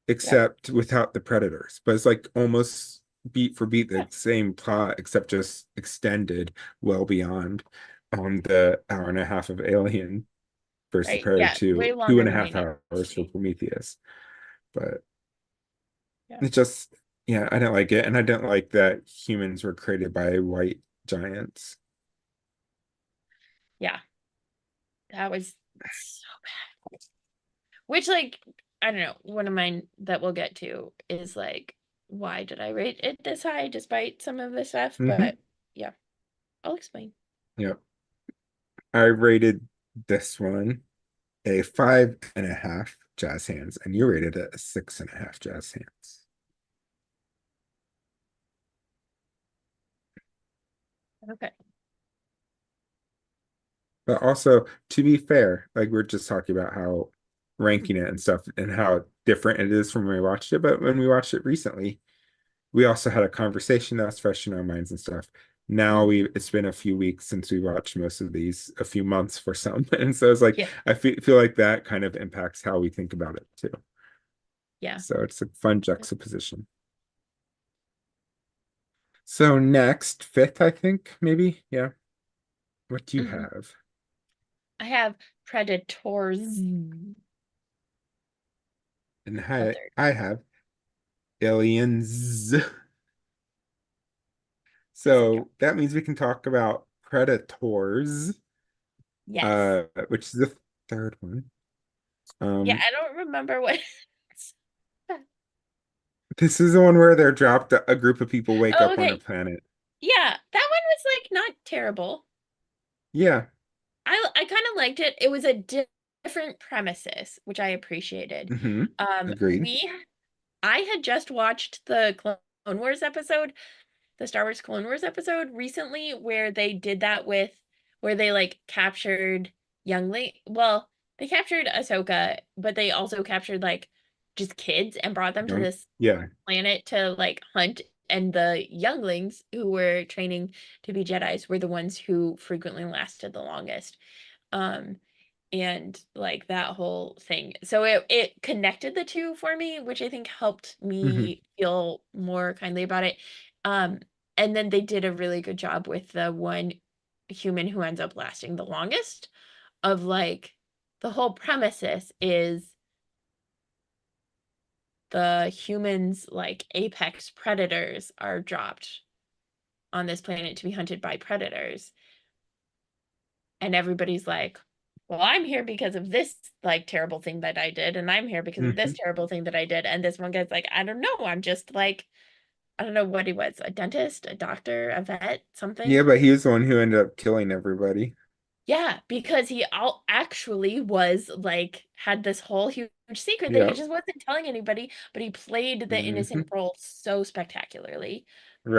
Yep. except without the predators. But it's like almost beat for beat the Yeah. same plot, except just extended well beyond the hour and a half of Alien versus Right. Predator Yeah. Way 2, two longer and a than I half needed it hours to for be. Prometheus. But Yeah. it just, yeah, I didn't like it. And I didn't like that humans were created by white giants. Yeah. That was so bad. Which, like, I don't know, one of mine that we'll get to is like, why did I rate it this high despite some of the stuff? Hmm. But yeah, I'll explain. Yeah. I rated this one a 5.5 jazz hands, and you rated it a 6.5 jazz hands. Okay. But also, to be fair, like we're just talking about how ranking it and stuff and how different it is from when we watched it. But when we watched it recently, we also had a conversation that's fresh in our minds and stuff. Now Mhm. it's been a few weeks since we watched most of these, a few months for some. And so it's like Yeah. I feel like that kind of impacts how we think about it too. Yeah. So it's a fun juxtaposition. So next, fifth, I think, maybe. Yeah. What do you Mhm. have? I have Predators. And The third. I have aliens. Yes, I do. So that means we can talk about predators, Yes. which is the third one. Yeah, Um, I don't remember what. This is the one where they're dropped, a group of people wake Oh, up on a okay. planet. Yeah, that one was like not terrible. Yeah. I kind of liked it. It was a different premises, which I appreciated. Hmm. Um, Agreed. we I had just watched the Clone Wars episode, the Star Wars Clone Wars episode recently, where they did that with where they like captured youngling. Well, they captured Ahsoka, but they also captured like just kids and brought them to Young. this Yeah. planet to like hunt. And the younglings who were training to be Jedis were the ones who frequently lasted the longest. Um, and like that whole thing. So it connected the two for me, which I think helped Hmm. me feel more kindly about it. Um, and then they did a really good job with the one human who ends up lasting the longest of like the whole premises is the humans like apex predators are dropped on this planet to be hunted by predators. And everybody's like, well, I'm here because of this like terrible thing that I did, and I'm here because of this Hmm. terrible thing that I did. And this one guy's like, I don't know, I'm just like I don't know what he was, a dentist, a doctor, a vet, Yeah, something. but he was the one who ended up killing everybody. Yeah, because he all actually was like had this whole huge secret that he Yep. just wasn't telling anybody, but he played the innocent Hmm. role so spectacularly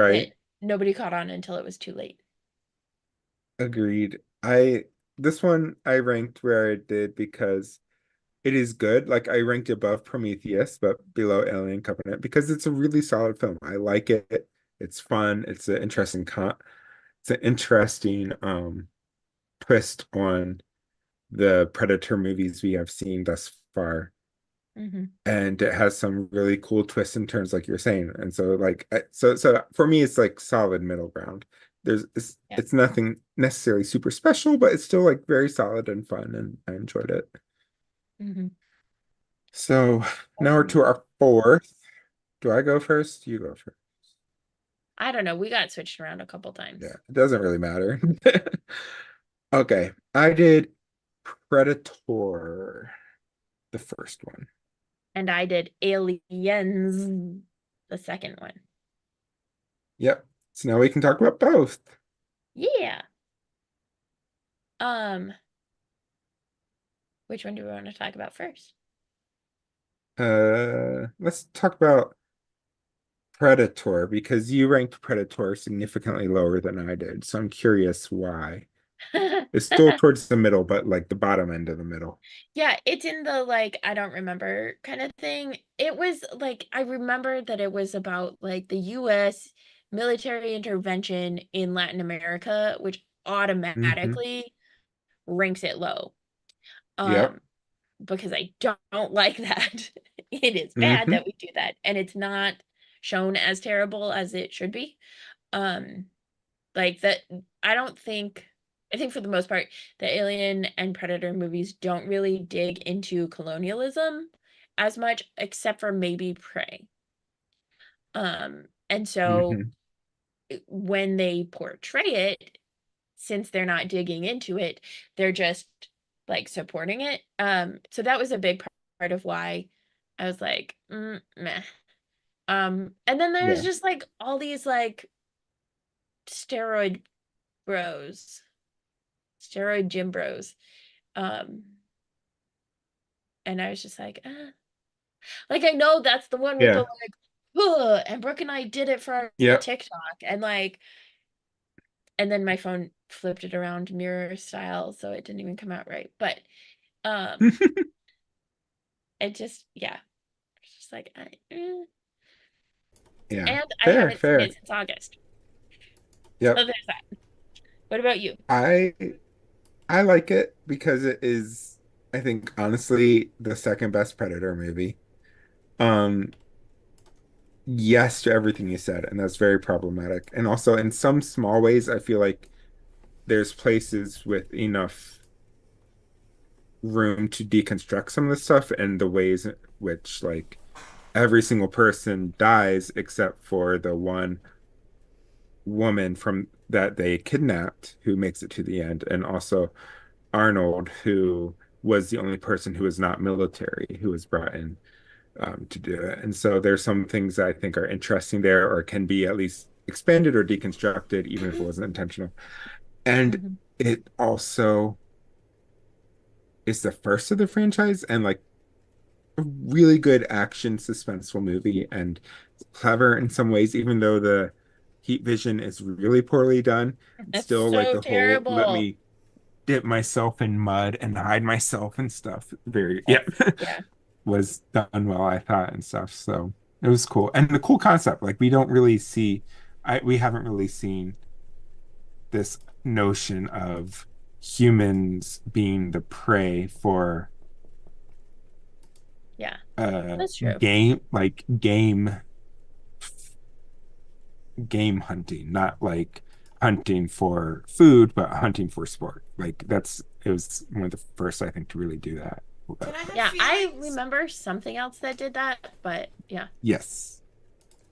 that Right. nobody caught on until it was too late. Agreed. This one I ranked where I did because it is good. Like I ranked above Prometheus, but below Alien Covenant because it's a really solid film. I like it. It's fun. It's an interesting twist on the Predator movies we have seen thus far. Hmm. And it has some really cool twists and turns, like you're saying. And so, so for me, it's like solid middle ground. Yeah. It's nothing necessarily super special, but it's still like very solid and fun, and I enjoyed it. Hmm. So now we're to our fourth. Do I go first? You go first. I don't know. We got switched around a couple Yeah, times. it doesn't really matter. Okay, I did Predator, the first one. And I did Aliens, the second one. Yep. So now we can talk about both. Yeah. Um, which one do we want to talk about first? Let's talk about Predator because you ranked Predator significantly lower than I did. So I'm curious why. It's still towards the middle, but like the bottom end of the middle. Yeah, it's in the like I don't remember kind of thing. It was like I remember that it was about like the US military intervention in Latin America, which Hmm. automatically ranks it low. Yep. Um, because I don't like that. It is bad Hmm. that we do that, and it's not shown as terrible as it should be. Um, like that, I don't think, I think for the most part, the Alien and Predator movies don't really dig into colonialism as much, except for maybe Prey. And so Hmm. when they portray it, since they're not digging into it, they're just like supporting it. So that was a big part of why I was like, meh. And then there's Yeah. just like all these like steroid bros, steroid gym bros. Um, and I was just like, like I know that's the one with the Yeah. like, ugh, and Brooke and I did it for our Yep. TikTok, and like, and then my phone flipped it around mirror style, so it didn't even come out right. But um, it just, yeah, it's just like, Yeah. and I Fair, haven't seen fair. it since August. So Yep. there's that. What about you? I I like it because it is, I think, honestly, the second best Predator movie. Um, yes to everything you said, and that's very problematic. And also, in some small ways, I feel like there's places with enough room to deconstruct some of the stuff and the ways in which, like, every single person dies except for the one woman from that they kidnapped who makes it to the end, and also Arnold, who was the only person who was not military who was brought in to do it. And so there's some things that I think are interesting there or can be at least expanded or deconstructed, even if it wasn't intentional. And Hmm. it also is the first of the franchise and like a really good action suspenseful movie and clever in some ways, even though the heat vision is really poorly done. It's That's still like so the whole let terrible. me dip myself in mud and hide myself and stuff. Very, yeah, That's, yeah. was done well, I thought, and stuff. So it was cool. And the cool concept, like we don't really see, we haven't really seen this notion of humans being the prey for Yeah, that's true. game, like game hunting, not like hunting for food, but hunting for sport. Like it was one of the first, I think, to really do that. Can I have Yeah, I feelings? remember something else that did that, but yeah, Yes.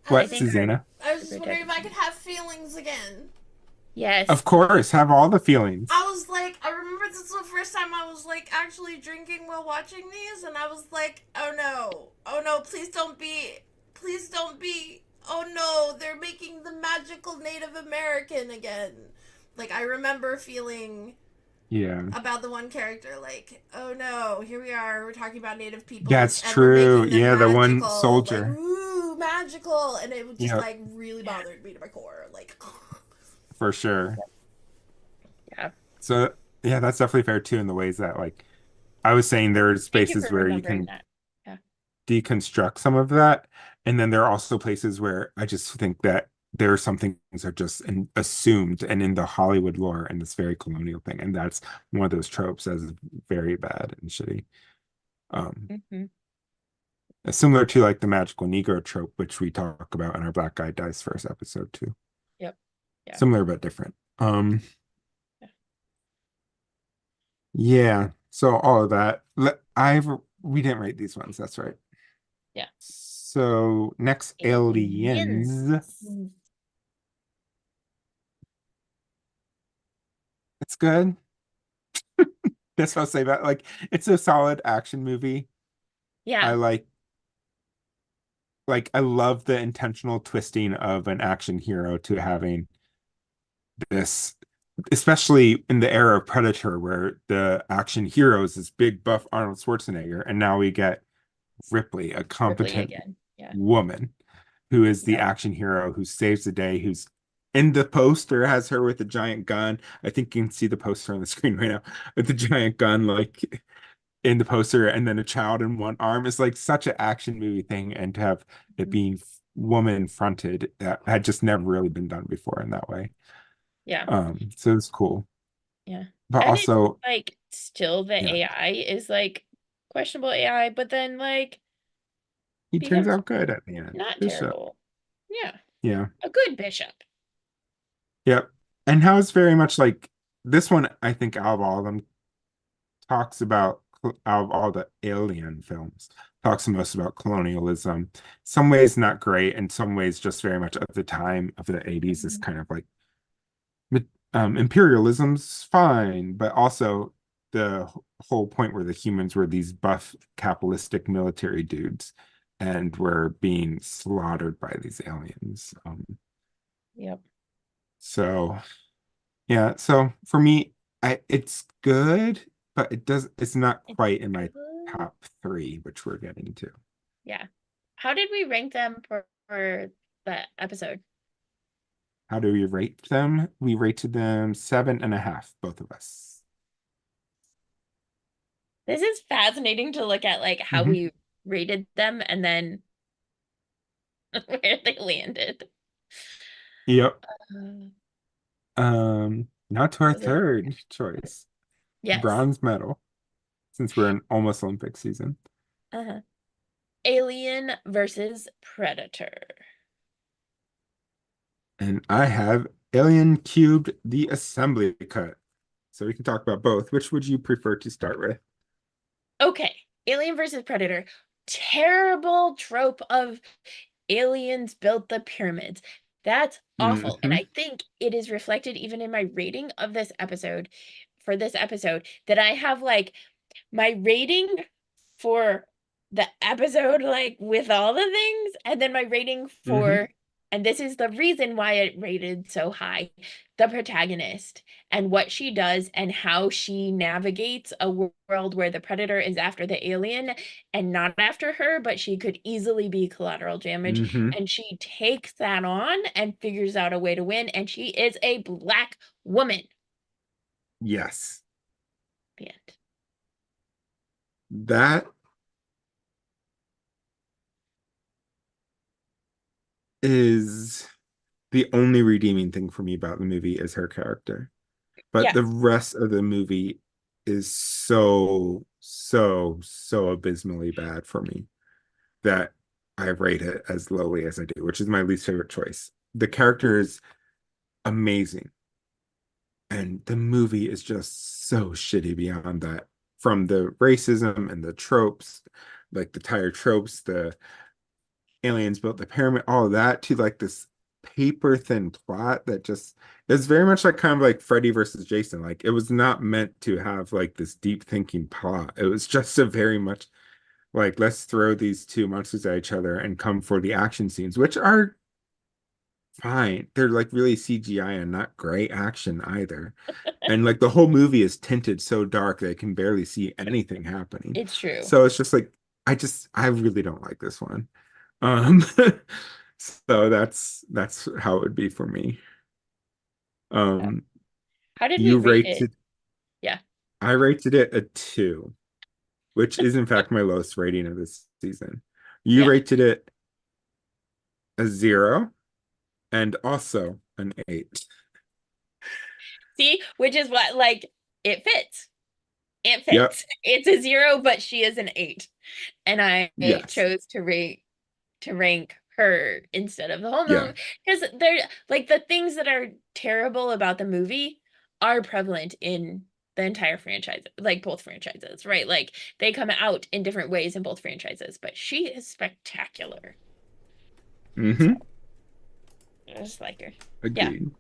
I I was What, just, think Susanna? I was the just wondering if I protection. could have feelings again. Yes. Of course, have all the feelings. I was like, I remember this is the first time I was like actually drinking while watching these, and I was like, oh no, please don't be, oh no, they're making the magical Native American again. Like, I remember feeling Yeah. about the one character, like, oh no, here we are, we're talking about Native peoples, That's and we're true. making them Yeah, the one magical, like, soldier. ooh, magical, and it would just, Yeah, like, really bothered me to my core, like, for sure. Yeah. So yeah, that's definitely fair too in the ways that like I was saying there are Thank you spaces for where you remembering can that. Yeah. deconstruct some of that. And then there are also places where I just think that there are some things are just assumed and in the Hollywood lore and this very colonial thing. And that's one of those tropes that's very bad and shitty. Um, Hmm. Similar to like the magical Negro trope, which we talk about in our Black Guy Dies first episode too. Yep. Yeah. Similar but different. Yeah. Yeah. So all of that. We didn't rate these ones, that's right. Yeah. So next, Aliens. Aliens. It's good. That's what I'll say about like it's a solid action movie. I Yeah. I love the intentional twisting of an action hero to having this, especially in the era of Predator, where the action hero is this big buff Arnold Schwarzenegger, and now we get Ripley, a Ripley competent again. Yeah. woman who is the Yep. action hero who saves the day, who's in the poster has her with a giant gun. I think you can see the poster on the screen right now with the giant gun, like in the poster, and then a child in one arm is like such an action movie thing, and to have it being woman fronted that had just never really been done before in that way. Yeah. So it's cool. Yeah. But And it's also, like still the yeah, AI is like questionable AI, but then like he turns becomes out good at the end. not Bishop. terrible. Yeah. Yeah. A good bishop. Yep. And how it's very much like this one, I think out of all of them talks about out of all the alien films, talks the most about colonialism. Some ways not great, and some ways just very much at the time of the 80s is Mhm. kind of like imperialism's fine, but also the whole point where the humans were these buff capitalistic military dudes and were being slaughtered by these aliens. Yep. So yeah, so for me, it's good, but it's not It's quite in my good. top three, which we're getting to. Yeah. How did we rank them for the episode? How do we rate them? We rated them 7.5, both of us. This is fascinating to look at like how Mhm. we rated them and then where they landed. Yep. Uh, Now to our was it? third choice, Yes. bronze medal, since we're in almost Olympic season. Uh-huh. Alien versus Predator. And I have Alien Cubed the Assembly Cut. So we can talk about both. Which would you prefer to start with? Okay, Alien versus Predator. Terrible trope of aliens built the pyramids. That's awful. And Hmm. I think it is reflected even in my rating of this episode for this episode that I have like my rating for the episode, like with all the things, and then my rating Hmm. for, and this is the reason why it rated so high, the protagonist and what she does and how she navigates a world where the predator is after the alien and not after her, but she could easily be collateral damage. Hmm. And she takes that on and figures out a way to win. And she is a Black woman. Yes. The end. That is the only redeeming thing for me about the movie is her character. But Yeah. the rest of the movie is so abysmally bad for me that I rate it as lowly as I do, which is my least favorite choice. The character is amazing, and the movie is just so shitty beyond that. From the racism and the tropes, like the tire tropes, the aliens built the pyramid, all of that, to like this paper thin plot that just is very much like kind of like Freddy versus Jason. Like it was not meant to have like this deep thinking plot. It was just a very much like let's throw these two monsters at each other and come for the action scenes, which are fine. They're like really CGI and not great action either. And like the whole movie is tinted so dark that I can barely see anything happening. It's true. So it's just like I really don't like this one. Um so that's how it would be for me. Yeah. Um How did we you rate it? rated Yeah. I rated it a 2, which is in fact my lowest rating of this season. You Yeah. rated it a 0 and also an 8. See, which is what like it fits. It Yep. fits. It's a 0, but she is an 8. And I Yes. chose to rank her instead of the whole Yeah. movie because they're like the things that are terrible about the movie are prevalent in the entire franchise, like both franchises, right? Like they come out in different ways in both franchises, but she is spectacular. So Mm-hmm. I just like her. Yeah. Agreed.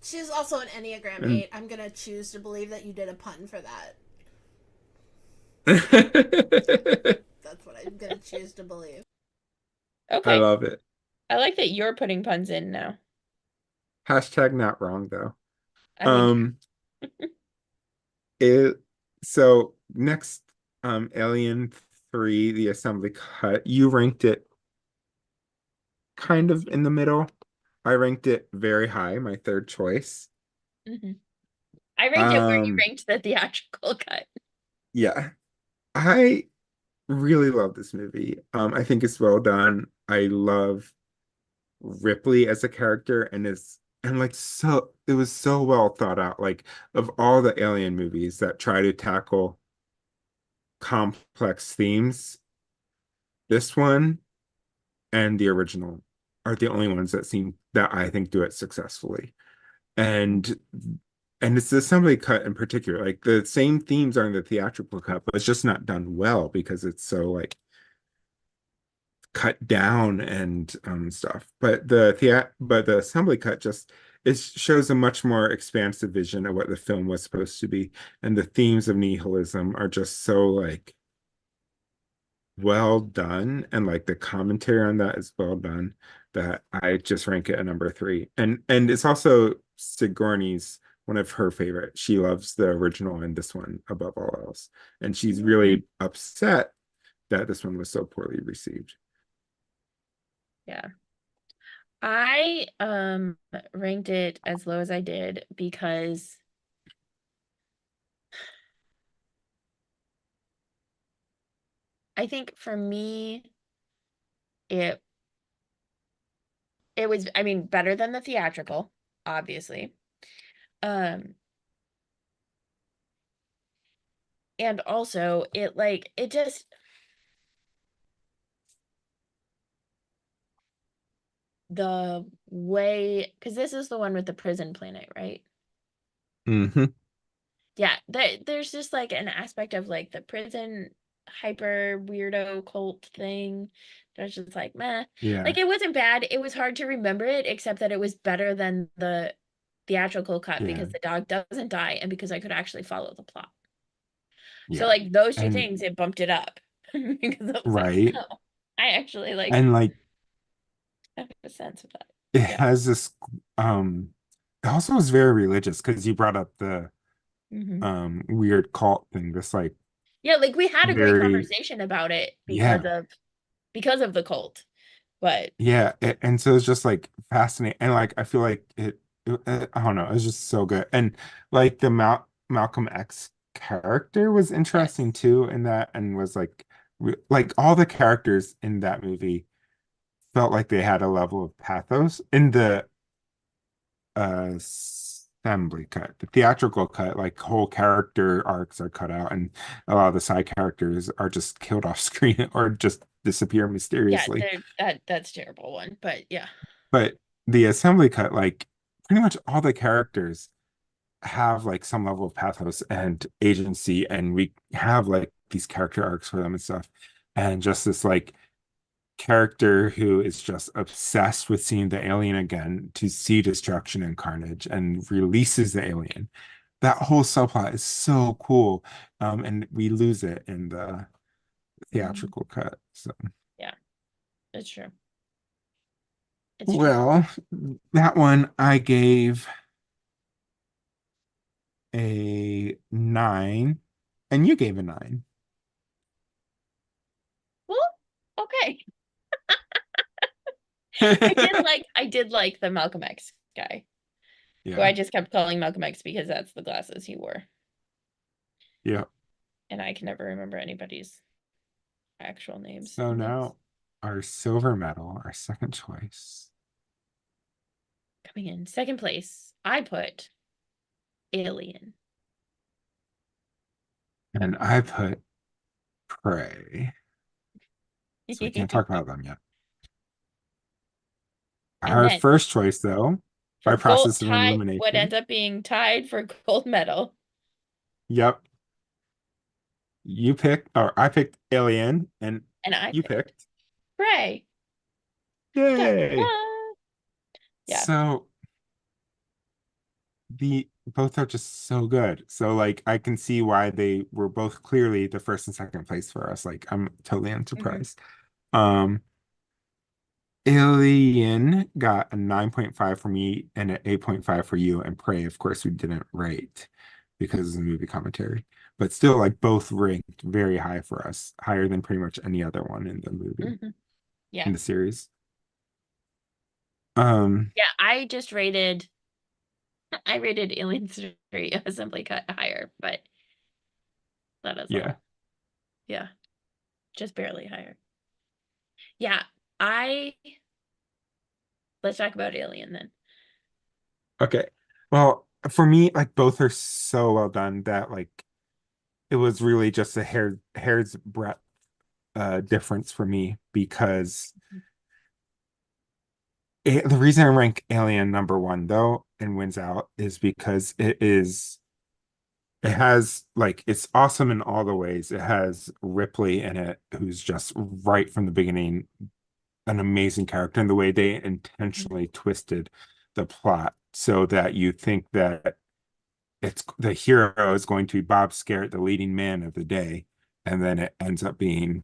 She's also an Enneagram And 8. I'm gonna choose to believe that you did a pun for that. That's what I'm gonna choose to believe. I Okay. love it. I like that you're putting puns in now. Hashtag not wrong though. I mean, Um it so next Alien 3, the assembly cut, you ranked it kind of in the middle. I ranked it very high, my third choice. mhm. I ranked it where you Um ranked the theatrical cut. yeah. I really love this movie. I think it's well done. I love Ripley as a character and like so it was so well thought out. Like of all the alien movies that try to tackle complex themes, this one and the original are the only ones that I think do it successfully. And it's the assembly cut in particular. Like the same themes are in the theatrical cut, but it's just not done well because it's so like cut down and stuff. But the assembly cut just it shows a much more expansive vision of what the film was supposed to be. And the themes of nihilism are just so like well done, and like the commentary on that is well done, that I just rank it a number 3. And it's also Sigourney's one of her favorite. She loves the original and this one above all else. And she's really upset that this one was so poorly received. Yeah. I ranked it as low as I did because I think for me it it was, I mean, better than the theatrical, obviously. Um and also it like it just the way, because this is the one with the prison planet, right? Hmm. Yeah, there's just like an aspect of like the prison hyper weirdo cult thing that's just like meh. Yeah. Like it wasn't bad. It was hard to remember it, except that it was better than the theatrical cut Yeah. because the dog doesn't die and because I could actually follow the plot. So Yeah. like those two And things, it bumped it up because I was like, right. oh, I actually like And like have a sense of that. it Yeah. has this um it also is very religious because you brought up the Hmm. weird cult thing. This like Yeah, like we had a great very conversation about it yeah. because of the cult. But Yeah, and so it's just like fascinating, and like I feel like I don't know, it's just so good, and like the Malcolm X character was yes. interesting too in that, and was like all the characters in that movie felt like they had a level of pathos in the assembly cut. The theatrical cut, like whole character arcs are cut out, and a lot of the side characters are just killed off screen or just disappear Yeah, mysteriously. that's terrible one. But yeah. But the assembly cut, like pretty much all the characters have like some level of pathos and agency, and we have like these character arcs for them and stuff. And just this like character who is just obsessed with seeing the alien again to see destruction and carnage and releases the alien. That whole subplot is so cool. And we lose it in the Mhm. theatrical cut. So Yeah, it's true. It's true. Well, that one I gave a 9, and you gave a 9. Well, okay. I did like the Malcolm X guy, who Yeah. I just kept calling Malcolm X because that's the glasses he wore. Yeah. And I can never remember anybody's actual names So in these. now our silver medal, our second choice. Coming in second place, I put Alien. And I put Prey. So we can't talk about them yet. And Our then first choice, though, for by gold process of tie, what elimination. ends up being tied for gold medal. Yep. You picked, or I picked Alien, and And I you picked picked. Prey. Da, da. Yay! Yeah. So the both are just so good. So like I can see why they were both clearly the first and second place for us. Like I'm totally Mhm. unsurprised. Um Alien got a 9.5 for me and an 8.5 for you, and Prey, of course, we didn't rate because of the movie commentary. But still, like both ranked very high for us, higher than pretty much any other one in the movie, Mhm. in Yeah. the series. Um, Yeah, I rated Alien 3 simply cut higher, but that is yeah. all. Yeah, just barely higher. Yeah, I let's talk about Alien then. Okay. Well, for me, like both are so well done that like it was really just a hair's breadth difference for me because the reason I rank Alien number one though and wins out is because it has like it's awesome in all the ways. It has Ripley in it, who's just right from the beginning an amazing character, and the way they intentionally twisted the plot so that you think that it's the hero is going to be Bob Scarrett, the leading man of the day, and then it ends up being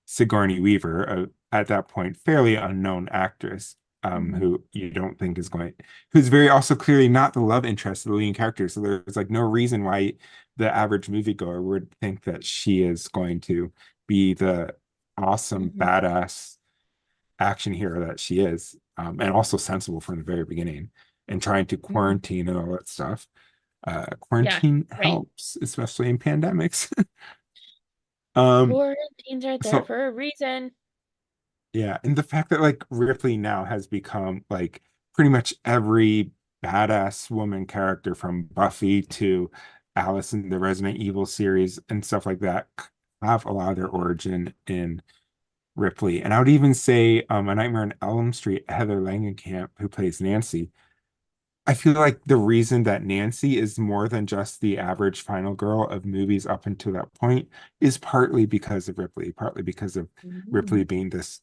Sigourney Weaver, at that point fairly unknown actress, Mhm. who you don't think is going, who's very also clearly not the love interest of the leading character. So there's like no reason why the average moviegoer would think that she is going to be the awesome Mhm. badass action hero that she is, and also sensible from the very beginning, and trying to Mhm. quarantine and all that stuff. Yeah, Quarantine right. helps, especially in pandemics. um, Quarantines are there so for a reason. yeah, and the fact that like Ripley now has become like pretty much every badass woman character from Buffy to Alice in the Resident Evil series and stuff like that have a lot of their origin in Ripley. And I would even say A Nightmare on Elm Street, Heather Langenkamp, who plays Nancy. I feel like the reason that Nancy is more than just the average final girl of movies up until that point is partly because of Ripley, partly because of Ripley Mhm. being this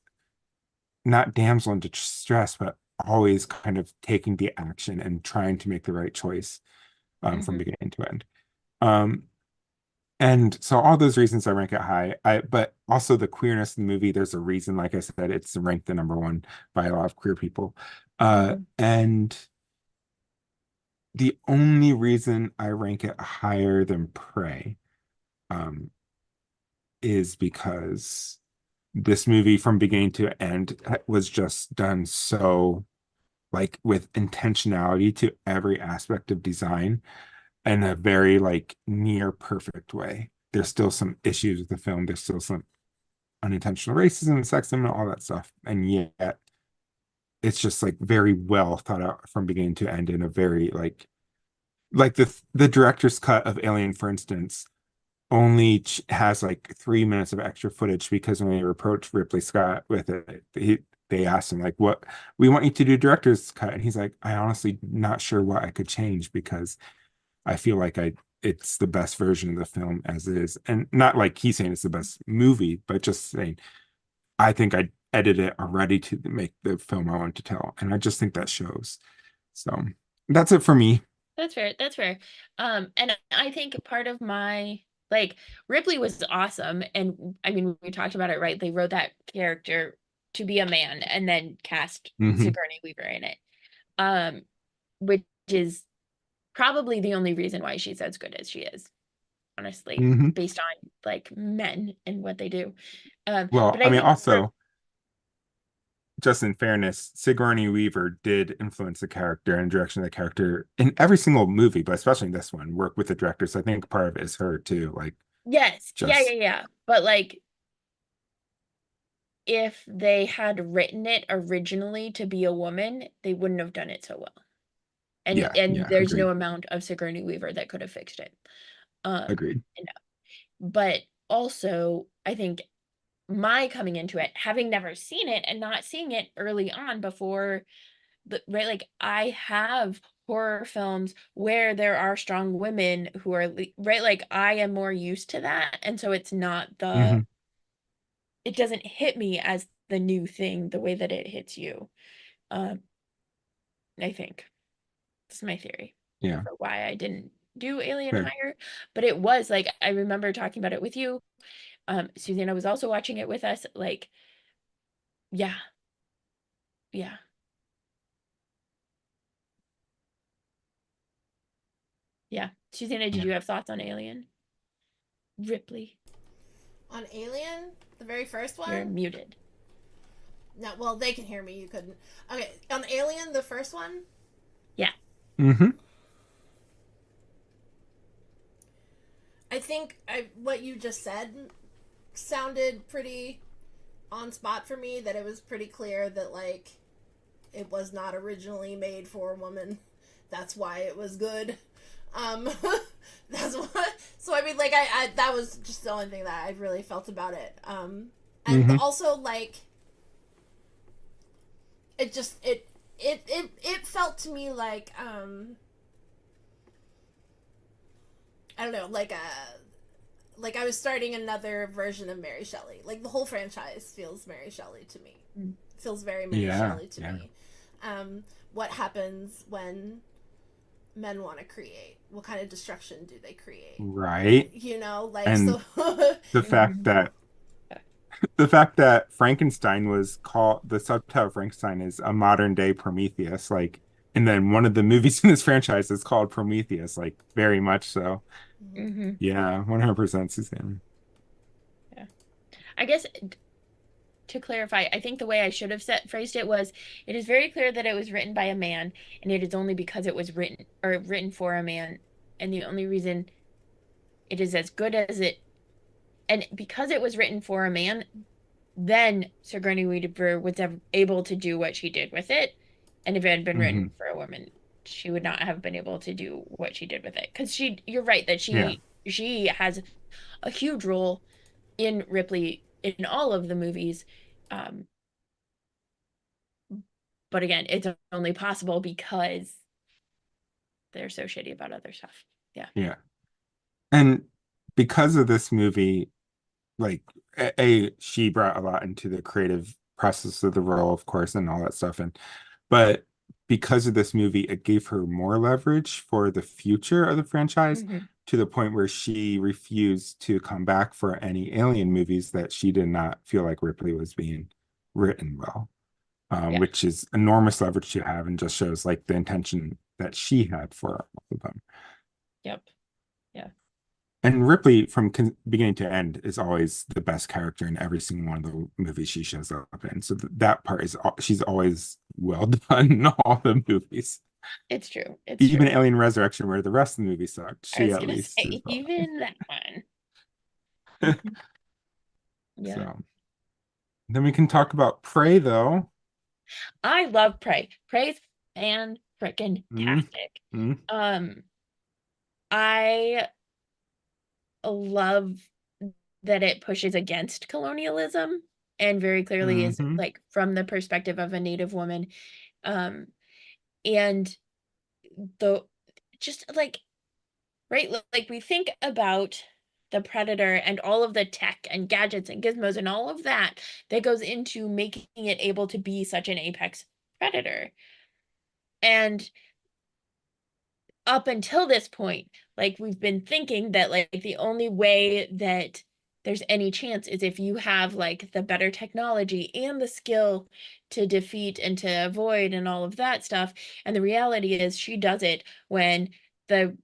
not damsel in distress, but always kind of taking the action and trying to make the right choice from Mhm. beginning to end. Um, and so all those reasons I rank it high. But also the queerness in the movie, there's a reason, like I said, it's ranked the number one by a lot of queer people. Mhm. And the only reason I rank it higher than Prey um, is because this movie from beginning to end was just done so like with intentionality to every aspect of design in a very like near perfect way. There's still some issues with the film. There's still some unintentional racism, sexism, and all that stuff. And yet it's just like very well thought out from beginning to end in a very like the director's cut of Alien, for instance, only has like 3 minutes of extra footage because when they approached Ripley Scott with it, they asked him like, "What we want you to do director's cut," and he's like, "I honestly not sure what I could change because I feel like I it's the best version of the film as it is," and not like he's saying it's the best movie, but just saying I think I edited it already to make the film I want to tell, and I just think that shows. So that's it for me. That's fair. That's fair. And I think part of my like Ripley was awesome, and I mean we talked about it, right? They wrote that character to be a man and then cast Mhm. Sigourney Weaver in it, which is probably the only reason why she's as good as she is, honestly, Mhm. based on like men and what they do. Well, But I I mean, think for also, just in fairness, Sigourney Weaver did influence the character and direction of the character in every single movie, but especially in this one, work with the director. So I think part of it is her too. Like, yes, just yeah. But like if they had written it originally to be a woman, they wouldn't have done it so well. And yeah, there's no agreed, amount of Sigourney Weaver that could have fixed it. agreed. You know. But also, I think my coming into it, having never seen it and not seeing it early on before right, like I have horror films where there are strong women who are right, like I am more used to that, and so it's not Hmm. it doesn't hit me as the new thing the way that it hits you. um I think that's my theory Yeah, for why I didn't do Alien fair. higher. But it was like I remember talking about it with you. Susanna was also watching it with us. Like, yeah, yeah, yeah. Susanna, did Yeah. you have thoughts on Alien? Ripley, On Alien, the very first you're one. muted. No, well, they can hear me. You couldn't. Okay, on Alien, the first one. Yeah. Hmm. I think what you just said sounded pretty on spot for me. That it was pretty clear that like it was not originally made for a woman. That's why it was good. Um, that's what. So I mean, like I that was just the only thing that I really felt about it. And Hmm. also like it just it felt to me I don't know, like I was starting another version of Mary Shelley. Like the whole franchise feels Mary Shelley to me. Mm. Feels very Mary Yeah, Shelley to yeah, me. What happens when men want to create? What kind of destruction do they create? right. You know, like And so. the fact Mhm. that the fact that Frankenstein was called the subtitle of Frankenstein is a modern day Prometheus, like, and then one of the movies in this franchise is called Prometheus, like, very much so. Mhm. Yeah, 100% Suzanne. Yeah. I guess to clarify, I think the way I should have phrased it was it is very clear that it was written by a man, and it is only because it was written for a man, and the only reason it is as good as it, and because it was written for a man, then Sigourney Weaver was able to do what she did with it. And if it had been written Hmm. for a woman, she would not have been able to do what she did with it. Because you're right that Yeah, she has a huge role in Ripley in all of the movies. Um, but again, it's only possible because they're so shitty about other stuff. Yeah. yeah. And because of this movie, like, she brought a lot into the creative process of the role, of course, and all that stuff. And but because of this movie, it gave her more leverage for the future of the franchise Hmm. to the point where she refused to come back for any Alien movies that she did not feel like Ripley was being written well, Yeah. which is enormous leverage to have and just shows like the intention that she had for all of them. Yep. Yeah. And Ripley, from beginning to end, is always the best character in every single one of the movies she shows up in. So that part is she's always well done in all the movies. It's true. It's Even true. Alien Resurrection, where the rest of the movie sucked, I she was at gonna least is say well done. even that one. Mhm. Yeah. So then we can talk about Prey, though. I love Prey. Prey's fan freaking Mm, tastic. mm, Um, I love that it pushes against colonialism and very clearly is mm-hmm. like from the perspective of a Native woman. Um, and the just like right, like we think about the Predator and all of the tech and gadgets and gizmos and all of that that goes into making it able to be such an apex predator. And up until this point, like we've been thinking that like the only way that there's any chance is if you have like the better technology and the skill to defeat and to avoid and all of that stuff. And the reality is she does it when the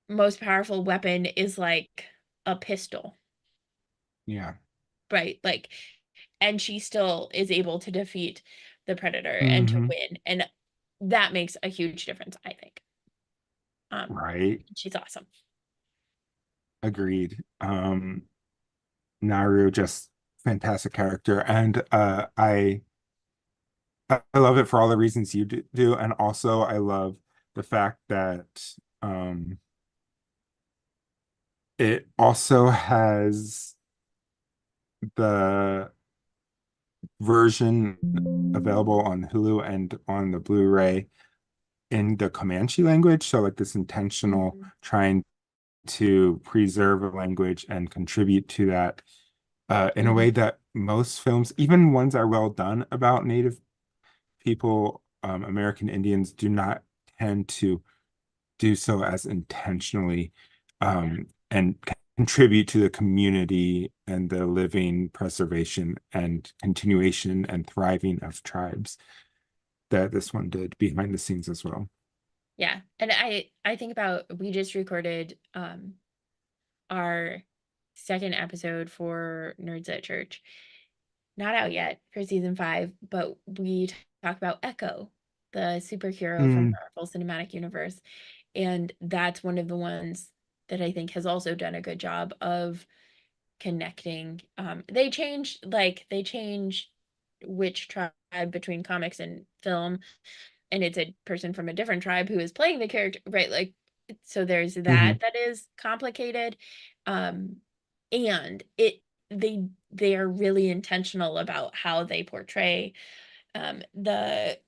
most powerful weapon is like a pistol, Yeah. right? Like, and she still is able to defeat the predator and to Hmm. win. And that makes a huge difference, I think. Right. She's awesome. Agreed. Naru, just fantastic character. And I love it for all the reasons you do. And also I love the fact that it also has the version available on Hulu and on the Blu-ray in the Comanche language. So like this intentional Mhm. trying to preserve a language and contribute to that in a way Mhm. that most films, even ones that are well done about Native people, American Indians, do not tend to do so as intentionally, Yeah. and contribute to the community and the living preservation and continuation and thriving of tribes that this one did behind the scenes as well. Yeah. And I think about we just recorded our second episode for Nerds at Church. Not out yet for season 5, but we talk about Echo, the superhero from Mm, Marvel Cinematic Universe. And that's one of the ones that I think has also done a good job of connecting. They change which tribe between comics and film, and it's a person from a different tribe who is playing the character, right? Like, so there's mhm. that is complicated. um and they are really intentional about how they portray the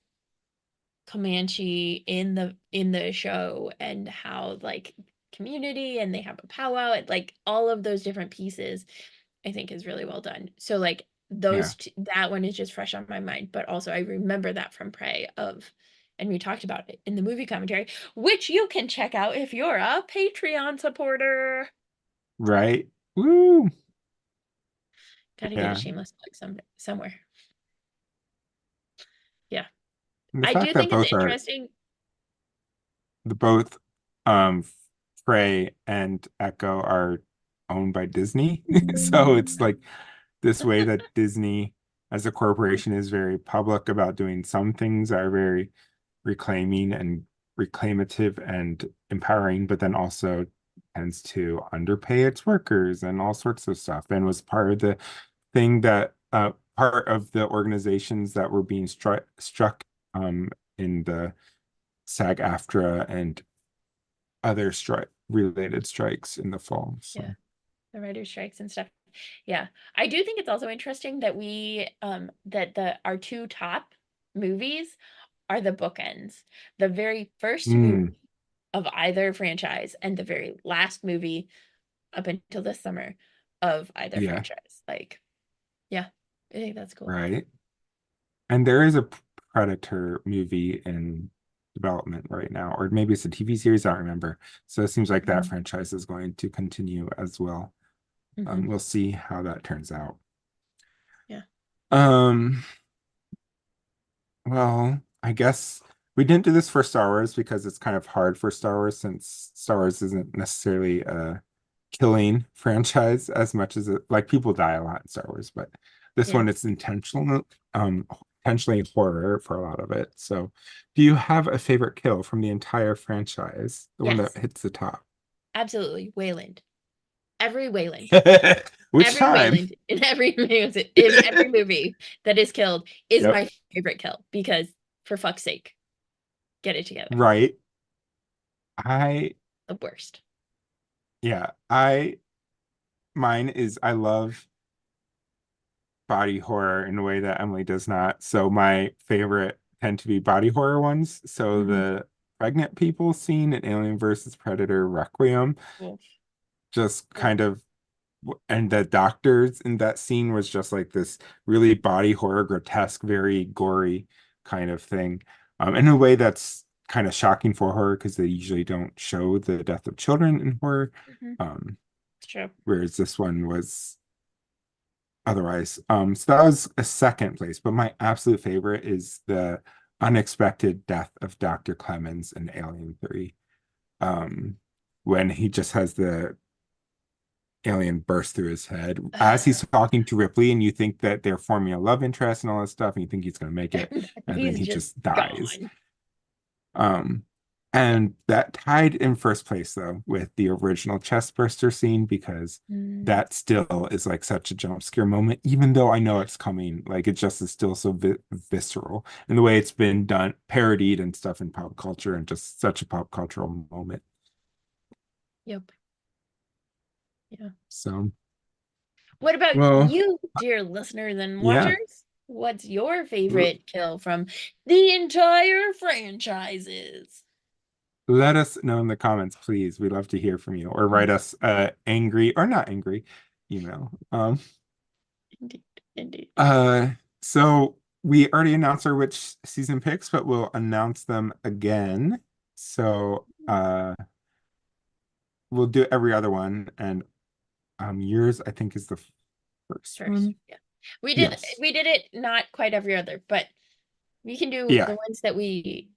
Comanche in the show, and how like community, and they have a powwow, and like all of those different pieces I think is really well done. So like Yeah, that one is just fresh on my mind, but also I remember that from Prey and we talked about it in the movie commentary, which you can check out if you're a Patreon supporter. right. Woo. Got to get a Yeah. shameless plug somewhere. Yeah. And the I do fact that think it's both are interesting. the both um Frey and Echo are owned by Disney. So it's like this way that Disney as a corporation is very public about doing some things that are very reclaiming and reclamative and empowering, but then also tends to underpay its workers and all sorts of stuff. And was part of the thing that part of the organizations that were being struck in the SAG-AFTRA and other strike related strikes in the fall. Yeah, So the writer strikes and stuff. Yeah. I do think it's also interesting that that the our two top movies are the bookends. The very first movie mm, of either franchise and the very last movie up until this summer of either yeah, franchise. Like, yeah, I think that's cool. right. And there is a Predator movie in development right now, or maybe it's a TV series, I don't remember. So it seems like that Mhm. franchise is going to continue as well. Mhm. We'll see how that turns out. Yeah. Um, well, I guess we didn't do this for Star Wars because it's kind of hard for Star Wars since Star Wars isn't necessarily a killing franchise as much as it, like people die a lot in Star Wars, but this Yeah. one it's intentionally horror for a lot of it. So, do you have a favorite kill from the entire franchise? The one that Yes. hits the top? Absolutely. Wayland. Every Wayland. Which Every time? Wayland in every music in every movie that is killed is Yep. my favorite kill because for fuck's sake, get it together. Right. I The worst. yeah, I mine is I love body horror in a way that Emily does not. So my favorite tend to be body horror ones. So Mhm. the pregnant people scene in Alien versus Predator Requiem Cool. just Cool. kind of, and the doctors in that scene was just like this really body horror, grotesque, very gory kind of thing. In a way that's kind of shocking for horror because they usually don't show the death of children in horror. Mhm. Um, It's true. whereas this one was otherwise. So that was a second place, but my absolute favorite is the unexpected death of Dr. Clemens in Alien 3. When he just has the alien burst through his head as he's talking to Ripley, and you think that they're forming a love interest and all this stuff, and you think he's going to make it, and then he just dies. And that tied in first place though with the original chest burster scene, because that still is like such a jump scare moment, even though I know it's coming. Like it just is still so visceral, and the way it's been done, parodied and stuff in pop culture, and just such a pop cultural moment. Yep. Yeah. So what about you, dear listeners and watchers? Yeah. What's your favorite kill from the entire franchises? Let us know in the comments, please. We'd love to hear from you, or write us angry or not angry email. Indeed. So we already announced our which season picks, but we'll announce them again. So we'll do every other one, and yours I think is the first one. Yeah. We did it not quite every other, but we can do Yeah. the ones that we